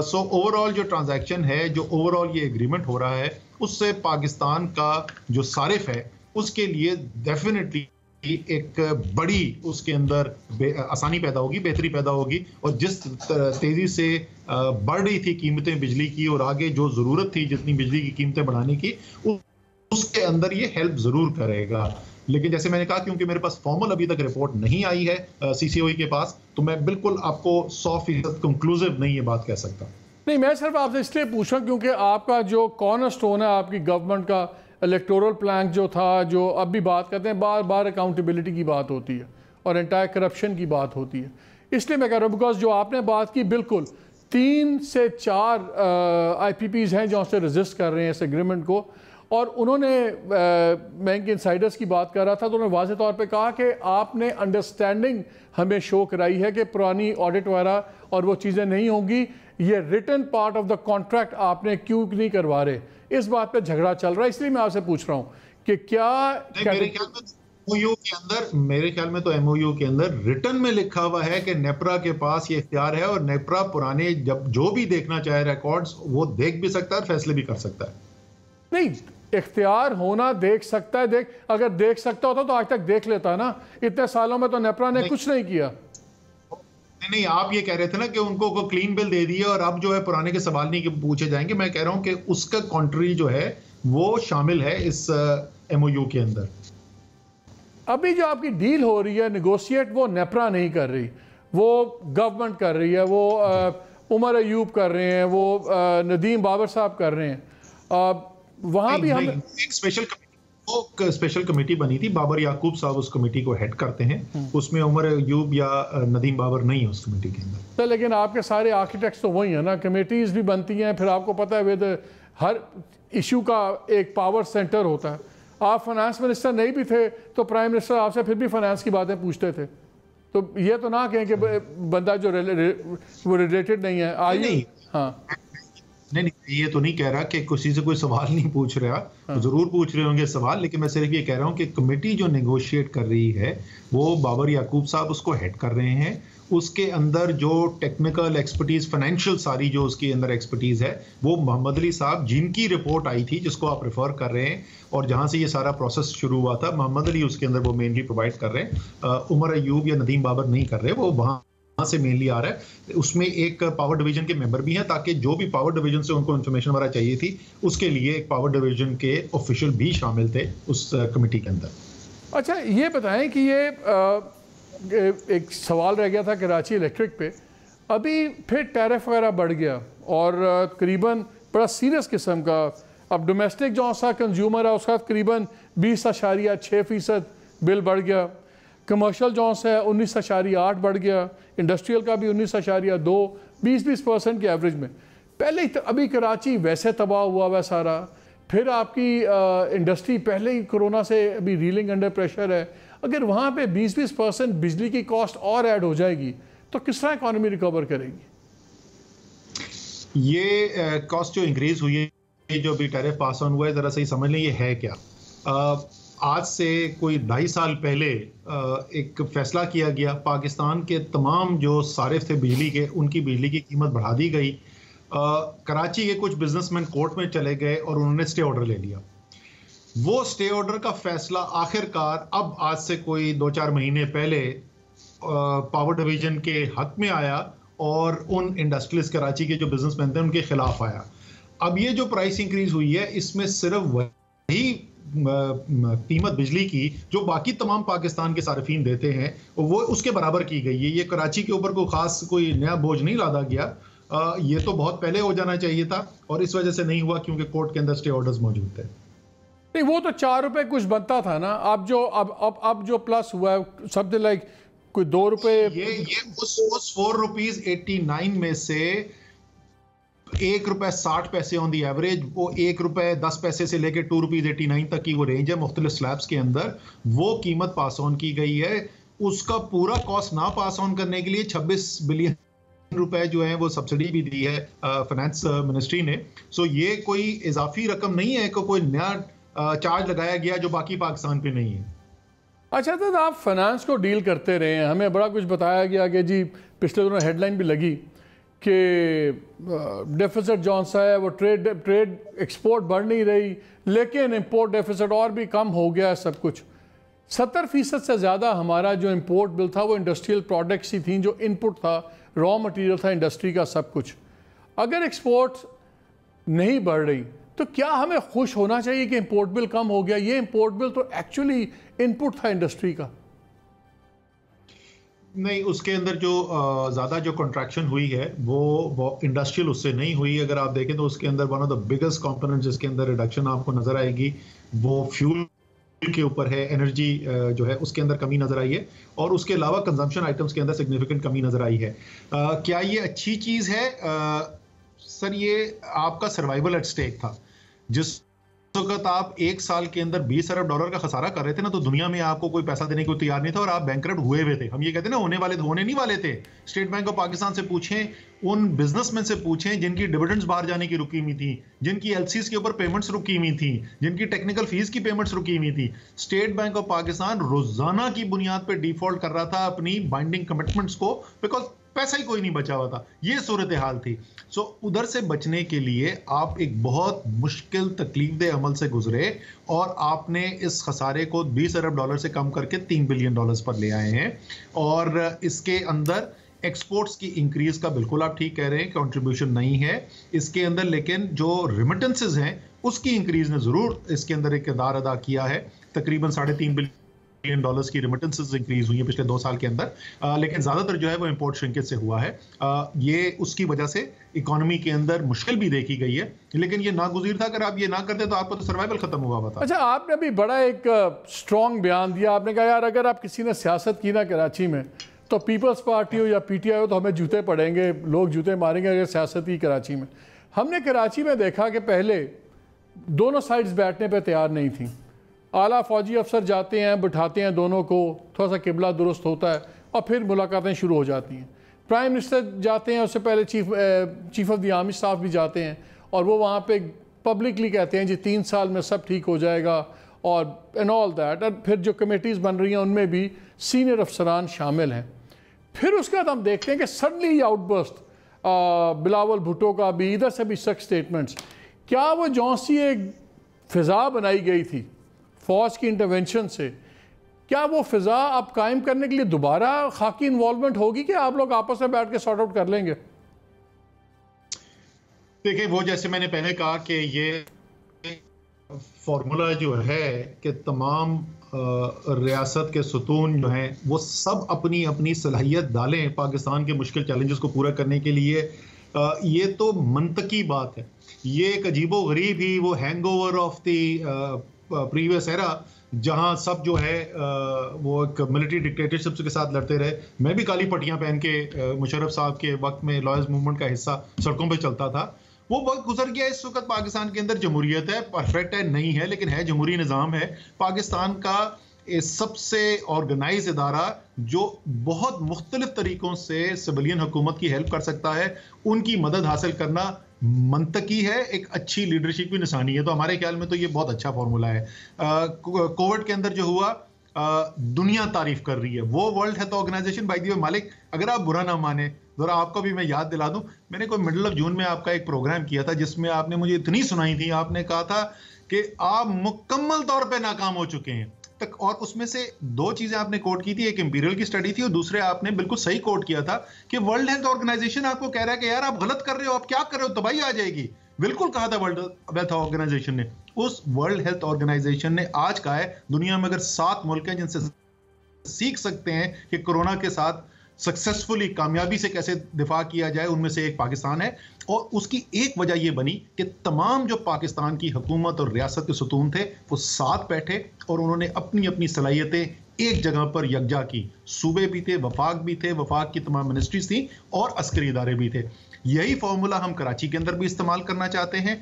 सो ओवरऑल जो ट्रांजैक्शन है, जो ओवरऑल ये एग्रीमेंट हो रहा है, उससे पाकिस्तान का जो सारिफ है उसके लिए डेफिनेटली एक बड़ी उसके अंदर आसानी पैदा होगी, बेहतरी पैदा होगी। और जिस तेजी से बढ़ रही थी कीमतें बिजली की, और आगे जो ज़रूरत थी जितनी बिजली की कीमतें बढ़ाने की, उसके अंदर ये हेल्प जरूर करेगा। लेकिन जैसे मैंने कहा, क्योंकि मेरे पास फॉर्मल अभी तक रिपोर्ट नहीं आई है CCOE के पास, तो मैं बिल्कुल आपको 100% कंक्लूसिव नहीं ये बात कह सकता। नहीं, मैं सिर्फ आपसे इसलिए पूछा क्योंकि आपका जो कॉर्नरस्टोन है आपकी गवर्नमेंट का इलेक्टोरल प्लान जो था, जो अब भी बात करते हैं, बार बार अकाउंटेबिलिटी की बात होती है और एंटायर करप्शन की बात होती है, इसलिए मैं कह रहा हूँ बिकॉज जो आपने बात की, बिल्कुल 3 से 4 IPPs हैं जो उससे रजिस्ट कर रहे हैं इस एग्रीमेंट को। और उन्होंने, मैं इनके इंसाइडर्स की बात कर रहा था, तो उन्होंने वाज़े तौर पे कहा कि आपने अंडरस्टैंडिंग हमें शो कराई है कि पुरानी ऑडिट वगैरह और वो चीज़ें नहीं होंगी, ये written part of the contract आपने क्यों नहीं करवा रहे, इस बात पे झगड़ा चल रहा है। इसलिए मैं आपसे पूछ रहा हूँ कि क्या मेरे ख्याल में तो MOU के अंदर रिटन में लिखा हुआ है कि नेप्रा के पास ये इख्तियार है, और नेप्रा पुराने जब जो भी देखना चाहे रिकॉर्ड्स, वो देख भी सकता है, फैसले भी कर सकता है। नहीं, इख्तियार होना, देख सकता है, अगर देख सकता होता तो आज तक देख लेता ना। इतने सालों में तो नेप्रा ने कुछ नहीं किया। नहीं, आप ये कह रहे थे ना कि उनको क्लीन बिल दे दिया और अब जो है पुराने के सवाल नहीं पूछे जाएंगे। मैं कह रहा हूं कि उसका कॉन्ट्री जो है वो शामिल है इस MOU के अंदर। अभी जो आपकी डील हो रही है नेगोशिएट, वो नेप्रा नहीं कर रही, वो गवर्नमेंट कर रही है, वो उमर अयूब कर रहे हैं, वो नदीम बाबर साहब कर रहे हैं। वहां भी हम एक स्पेशल कमेटी बनी थी, बाबर याकूब साहब उस कमेटी को हेड करते हैं, उसमें उमर अयूब या नदीम बाबर नहीं है उस कमेटी के अंदर। तो लेकिन आपके सारे आर्किटेक्ट्स तो वही है ना, कमेटीज भी बनती हैं, फिर आपको पता है विद हर इशू का एक पावर सेंटर होता है। आप फाइनेंस मिनिस्टर नहीं भी थे तो प्राइम मिनिस्टर आपसे फिर भी फाइनेंस की बातें पूछते थे। तो ये तो ना कहें कि बंदा जो वो रिलेटेड नहीं है। नहीं, हाँ नहीं, ये तो नहीं कह रहा कि किसी से कोई सवाल नहीं पूछ रहा। हाँ। तो जरूर पूछ रहे होंगे सवाल, लेकिन मैं सिर्फ ये कह रहा हूँ कि कमेटी जो नेगोशिएट कर रही है वो बाबर याकूब साहब उसको हेड कर रहे हैं। उसके अंदर जो टेक्निकल एक्सपर्टीज, फाइनेंशियल सारी जो उसके अंदर एक्सपर्टीज है वो मोहम्मद अली साहब, जिनकी रिपोर्ट आई थी जिसको आप रेफर कर रहे हैं और जहां से ये सारा प्रोसेस शुरू हुआ था, मोहम्मद अली उसके अंदर वो मेनली प्रोवाइड कर रहे हैं। उमर अयूब या नदीम बाबर नहीं कर रहे, वो वहां से मेनली आ रहा है। उसमें एक पावर डिवीजन के मेंबर भी हैं ताकि जो भी पावर डिवीजन से उनको इन्फॉर्मेशन वगैरह चाहिए थी उसके लिए एक पावर डिवीजन के ऑफिशियल भी शामिल थे उस कमेटी के अंदर। अच्छा, ये बताएं कि ये एक सवाल रह गया था कराची इलेक्ट्रिक पे, अभी फिर टैरिफ वगैरह बढ़ गया और करीबन बड़ा सीरियस किस्म का, अब डोमेस्टिक जो सा कंज्यूमर है उसका करीबन 20.6% बिल बढ़ गया, कमर्शियल जो है 19.8 बढ़ गया, इंडस्ट्रियल का भी 19.2, 20% के एवरेज में। पहले अभी कराची वैसे तबाह हुआ है सारा, फिर आपकी इंडस्ट्री पहले ही कोरोना से अभी रीलिंग अंडर प्रेशर है। अगर वहाँ पे 20% बिजली की कॉस्ट और ऐड हो जाएगी तो किस तरह इकॉनमी रिकवर करेगी? ये कॉस्ट जो इंक्रीज हुई है, जो अभी टैरिफ पास ऑन हुआ है, ज़रा सही समझ लें ये है क्या। आज से कोई 2.5 साल पहले एक फैसला किया गया, पाकिस्तान के तमाम जो सारिफ थे बिजली के, उनकी बिजली की कीमत बढ़ा दी गई। कराची के कुछ बिजनेसमैन कोर्ट में चले गए और उन्होंने स्टे ऑर्डर ले लिया। वो स्टे ऑर्डर का फैसला आखिरकार अब आज से कोई 2-4 महीने पहले पावर डिवीजन के हक में आया और उन इंडस्ट्रियलिस्ट कराची के जो बिजनेसमैन थे उनके खिलाफ आया। अब ये जो प्राइस इंक्रीज हुई है इसमें सिर्फ वही कीमत बिजली की जो बाकी तमाम पाकिस्तान के सार्फिन देते हैं वो उसके बराबर की गई है। ये कराची के ऊपर कोई नया बोझ नहीं लादा गया। ये तो बहुत पहले हो जाना चाहिए था और इस वजह से नहीं हुआ क्योंकि कोर्ट के अंदर स्टे ऑर्डर्स मौजूद थे। नहीं, वो तो 4 रुपए कुछ बनता था ना। अब जो प्लस हुआ है समथिंग लाइक कोई 2 रुपए। ये उस ₹4.89 में से ₹1.60 ऑन दी एवरेज, वो ₹1.10 से लेकर ₹2.89 तक की वो रेंज है मुख्तलिफ स्लैब्स के अंदर। वो कीमत पास ऑन की गई है। उसका पूरा कॉस्ट ना पास ऑन करने के लिए 26 बिलियन रुपए जो है वो सब्सिडी भी दी है फाइनेंस मिनिस्ट्री ने। सो ये कोई इजाफी रकम नहीं है कि कोई नया चार्ज लगाया गया जो बाकी पाकिस्तान पे नहीं है। अच्छा, तो आप फाइनेंस को डील करते रहे हैं, हमें बड़ा कुछ बताया गया कि जी पिछले दिनों हेडलाइन भी लगी कि डेफिसिट जौन सा है वो ट्रेड एक्सपोर्ट बढ़ नहीं रही लेकिन इंपोर्ट डेफिसिट और भी कम हो गया है सब कुछ। 70% से ज़्यादा हमारा जो इंपोर्ट बिल था वो इंडस्ट्रियल प्रोडक्ट्स ही थी, जो इनपुट था, रॉ मटेरियल था इंडस्ट्री का सब कुछ। अगर एक्सपोर्ट नहीं बढ़ रही तो क्या हमें खुश होना चाहिए कि इंपोर्ट बिल कम हो गया? ये इंपोर्ट बिल तो एक्चुअली इनपुट था इंडस्ट्री का। नहीं, उसके अंदर जो ज़्यादा जो कॉन्ट्रैक्शन हुई है वो इंडस्ट्रियल उससे नहीं हुई। अगर आप देखें तो उसके अंदर one of the biggest component जिसके अंदर रिडक्शन आपको नज़र आएगी वो फ्यूल के ऊपर है। एनर्जी जो है उसके अंदर कमी नज़र आई है और उसके अलावा कंजम्पशन आइटम्स के अंदर सिग्निफिकेंट कमी नज़र आई है। क्या ये अच्छी चीज़ है? सर, ये आपका सर्वाइवल एट स्टेक था। जिस वक्त आप 1 साल के अंदर $20 अरब का खसारा कर रहे थे ना, तो दुनिया में आपको कोई पैसा देने को तैयार नहीं था और आप बैंकरप्ट हुए हुए थे। हम ये कहते हैं ना, होने नहीं वाले थे। स्टेट बैंक ऑफ पाकिस्तान से पूछें, उन बिजनेसमैन से पूछें जिनकी डिविडेंड्स बाहर जाने की रुकी हुई थी, जिनकी एलसीज के ऊपर पेमेंट्स रुकी हुई थी, जिनकी टेक्निकल फीस की पेमेंट्स रुकी हुई थी। स्टेट बैंक ऑफ पाकिस्तान रोजाना की बुनियाद पर डिफॉल्ट कर रहा था अपनी बाइंडिंग कमिटमेंट्स को, बिकॉज पैसा ही कोई नहीं बचा हुआ था। ये सूरत हाल थी। सो उधर से बचने के लिए आप एक बहुत मुश्किल तकलीफदेह अमल से गुजरे और आपने इस खसारे को $20 अरब से कम करके $3 बिलियन पर ले आए हैं। और इसके अंदर एक्सपोर्ट्स की इंक्रीज का बिल्कुल आप ठीक कह रहे हैं, कंट्रीब्यूशन नहीं है इसके अंदर, लेकिन जो रिमिटेंसेज हैं उसकी इंक्रीज ने जरूर इसके अंदर एक किरदार अदा किया है। तकरीबन $3.5 बिलियन की रिमिटेंसेस इंक्रीज हुई है पिछले 2 साल के अंदर, लेकिन ज्यादातर जो है वो इंपोर्ट श्रिंकेज से हुआ है। ये उसकी वजह से इकोनॉमी के अंदर मुश्किल भी देखी गई है, लेकिन ये नागुज़ीर था। अगर आप ये ना करते तो आपका तो सर्वाइवल खत्म हुआ हुआ था। अच्छा, आपने अभी बड़ा एक स्ट्रॉन्ग बयान दिया। आपने कहा यार अगर आप किसी ने सियासत की ना कराची में तो पीपल्स पार्टी हो या पीटीआई हो तो हमें जूते पड़ेंगे, लोग जूते मारेंगे अगर सियासत की कराची में। हमने कराची में देखा कि पहले दोनों साइड्स बैठने पर तैयार नहीं थी। आला फौजी अफसर जाते हैं, बिठाते हैं दोनों को, थोड़ा सा किबला दुरुस्त होता है और फिर मुलाकातें शुरू हो जाती हैं। प्राइम मिनिस्टर जाते हैं, उससे पहले chief of the army staff भी जाते हैं और वो वहाँ पे पब्लिकली कहते हैं जी 3 साल में सब ठीक हो जाएगा और एंड ऑल दैट। और फिर जो कमेटीज़ बन रही हैं उनमें भी सीनियर अफसरान शामिल हैं। फिर उसके बाद हम देखते हैं कि सडनली आउटबर्स्ट बिलावल भुट्टो का भी, इधर से भी सख्त स्टेटमेंट्स। क्या वो जौसी एक फ़िज़ा बनाई गई थी फ़ौज की इंटरवेंशन से, क्या वो फ़िज़ा अब कायम करने के लिए दोबारा खाकी इन्वॉल्वमेंट होगी कि आप लोग आपस में बैठ के सॉर्ट आउट कर लेंगे? देखिए, वो जैसे मैंने पहले कहा कि ये फॉर्मूला जो है कि तमाम रियासत के सुतून जो हैं वो सब अपनी अपनी सलाहियत डालें पाकिस्तान के मुश्किल चैलेंजेस को पूरा करने के लिए, ये तो मंतकी बात है। ये एक अजीबो गरीब ही वो hangover of the previous era जहां सब जो है वो एक मिलिट्री डिक्टेटरशिप के साथ लड़ते रहे। मैं भी काली पट्टियां पहन के मुशर्रफ साहब के वक्त में लॉयर्स मूवमेंट का हिस्सा सड़कों पे चलता था। वो वक्त गुजर गया। इस वक्त पाकिस्तान के अंदर जमहूरियत है, परफेक्ट है नहीं है, लेकिन है, जमहूरी निज़ाम है। पाकिस्तान का सबसे ऑर्गेनाइज इदारा जो बहुत मुख्तलिफ तरीकों से सिविलियन हुकूमत की हेल्प कर सकता है, उनकी मदद हासिल करना मंतकी है, एक अच्छी लीडरशिप की निशानी है। तो हमारे ख्याल में तो ये बहुत अच्छा फॉर्मूला है। कोविड के अंदर जो हुआ, दुनिया तारीफ कर रही है। वो World Health Organization, by the way Malik, अगर आप बुरा ना माने, जरा आपको भी मैं याद दिला दूं, मैंने कोई मिडल ऑफ जून में आपका एक प्रोग्राम किया था जिसमें आपने मुझे इतनी सुनाई थी। आपने कहा था कि आप मुकम्मल तौर पे नाकाम हो चुके हैं तक, और उसमें से 2 चीजें आपने कोट की थी, एक इंपीरियल की स्टडी थी और दूसरे आपने बिल्कुल सही कोट किया था कि वर्ल्ड हेल्थ ऑर्गेनाइजेशन आपको कह रहा है कि यार आप गलत कर रहे हो, आप क्या कर रहे हो, तबाही आ जाएगी। बिल्कुल कहा था वर्ल्ड हेल्थ ऑर्गेनाइजेशन ने। उस वर्ल्ड हेल्थ ऑर्गेनाइजेशन ने आज कहा है दुनिया में अगर 7 मुल्क हैं जिनसे सीख सकते हैं कि कोरोना के साथ सक्सेसफुली, कामयाबी से कैसे दिफा किया जाए, उनमें से एक पाकिस्तान है। और उसकी एक वजह यह बनी कि तमाम जो पाकिस्तान की हुकूमत और रियासत के सुतून थे वो साथ बैठे और उन्होंने अपनी अपनी सलाहियतें एक जगह पर यकजा की। सूबे भी थे, वफाक भी थे, वफाक की तमाम मिनिस्ट्रीज थी और अस्करी इदारे भी थे। यही फॉर्मूला हम कराची के अंदर भी इस्तेमाल करना चाहते हैं।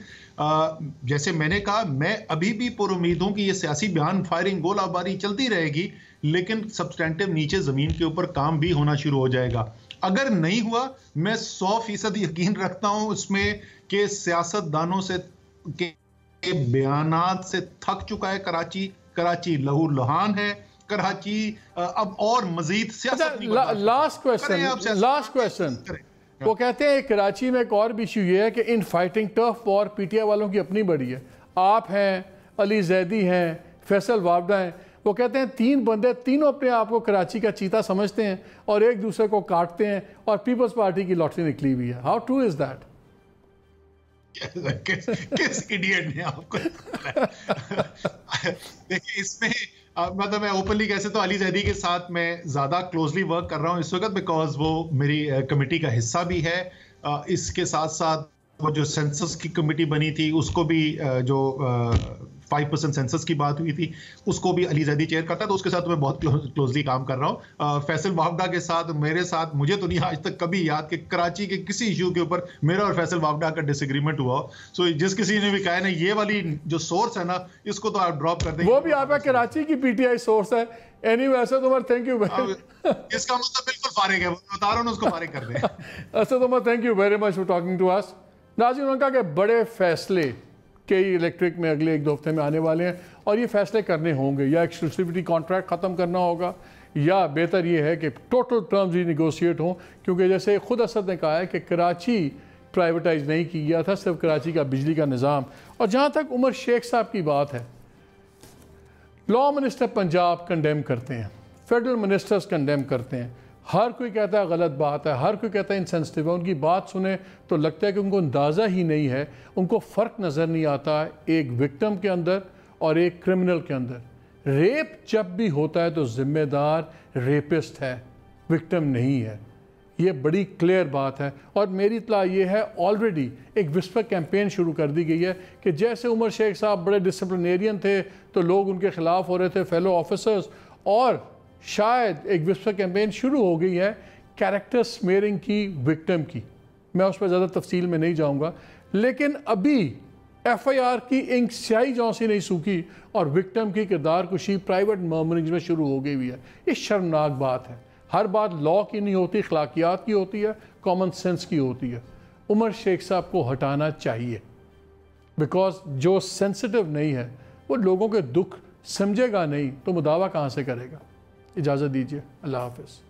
जैसे मैंने कहा, मैं अभी भी पुरुमीद हूं कि ये सियासी बयान, फायरिंग, गोलाबारी चलती रहेगी, लेकिन सब्सटेंटिव नीचे जमीन के ऊपर काम भी होना शुरू हो जाएगा। अगर नहीं हुआ, मैं 100% यकीन रखता हूं इसमें कि सियासतदानों से के बयानात से थक चुका है कराची लहू लुहान है। कराची अब और मजीद सियासत। लास्ट क्वेश्चन वो कहते हैं कराची में एक और भी इशू ये है कि in fighting tough war PTI वालों की अपनी बड़ी है। आप हैं, अली जैदी हैं, फैसल वावडा हैं। वो कहते हैं 3 बंदे, तीनों अपने आप को कराची का चीता समझते हैं और एक दूसरे को काटते हैं और पीपल्स पार्टी की लॉटरी निकली हुई है। How true is that? किस इडियट ने आपको देखिए इसमें मतलब मैं ओपनली कैसे तो अली जैदी के साथ मैं ज्यादा क्लोजली वर्क कर रहा हूँ इस वक्त, बिकॉज वो मेरी कमेटी का हिस्सा भी है। इसके साथ साथ वो जो सेंसस की कमेटी बनी थी उसको भी जो 5% सेंसस की बात हुई थी उसको भी अली जैदी चेयर करता है, तो उसके साथ मैं बहुत क्लोजली काम कर रहा हूँ। फैसल वावडा के साथ, मेरे साथ, मुझे तो नहीं आज तक कभी याद कि कराची के किसी इशू के ऊपर मेरा और फैसल वावडा का डिसएग्रीमेंट हुआ। सो जिस किसी ने भी कहा है ना ये वाली जो सोर्स है ना इसको तो आप ड्रॉप कर देंगे, वो भी आपका कराची की पीटीआई सोर्स है। Anyway Asad Umar, thank you. इसका मतलब बिल्कुल फारिग है, बता रहा हूँ उसको फारिग कर दें। Asad Umar, thank you very much for talking to us. नाज़रीन, उन्होंने कहा कि बड़े फैसले कई इलेक्ट्रिक में अगले 1-2 हफ्ते में आने वाले हैं और ये फैसले करने होंगे, या एक्सक्लूसिविटी कॉन्ट्रैक्ट ख़त्म करना होगा या बेहतर ये है कि टोटल टर्म्स रीनिगोशिएट हों, क्योंकि जैसे खुद असद ने कहा है कि कराची प्राइवेटाइज नहीं किया गया था, सिर्फ कराची का बिजली का निज़ाम। और जहाँ तक उमर शेख साहब की बात है, लॉ मिनिस्टर पंजाब कंडेम करते हैं, फेडरल मिनिस्टर्स कंडेम करते हैं, हर कोई कहता है गलत बात है, हर कोई कहता है इनसेंसिटिव है। उनकी बात सुने तो लगता है कि उनको अंदाज़ा ही नहीं है, उनको फ़र्क नज़र नहीं आता एक विक्टिम के अंदर और एक क्रिमिनल के अंदर। रेप जब भी होता है तो ज़िम्मेदार रेपिस्ट है, विक्टिम नहीं है। ये बड़ी क्लियर बात है। और मेरी इत्तला ये है, ऑलरेडी एक विस्पर कैंपेन शुरू कर दी गई है कि जैसे उमर शेख साहब बड़े डिसिप्लिनेरियन थे तो लोग उनके ख़िलाफ़ हो रहे थे, फेलो ऑफिसर्स, और शायद एक विस्पर कैंपेन शुरू हो गई है कैरेक्टर स्मेयरिंग की, विक्टिम की। मैं उस पर ज़्यादा तफसील में नहीं जाऊंगा, लेकिन अभी FIR की इंक स्याही जौं से नहीं सूखी और विक्टिम की किरदार कुशी प्राइवेट मर्मरिंग में शुरू हो गई हुई है। ये शर्मनाक बात है। हर बात लॉ की नहीं होती, अखलाकियात की होती है, कॉमन सेंस की होती है। उमर शेख साहब को हटाना चाहिए, बिकॉज जो सेंसिटिव नहीं है वो लोगों के दुख समझेगा नहीं तो मुदावा कहाँ से करेगा। इजाज़त दीजिए, अल्लाह हाफ़िज़।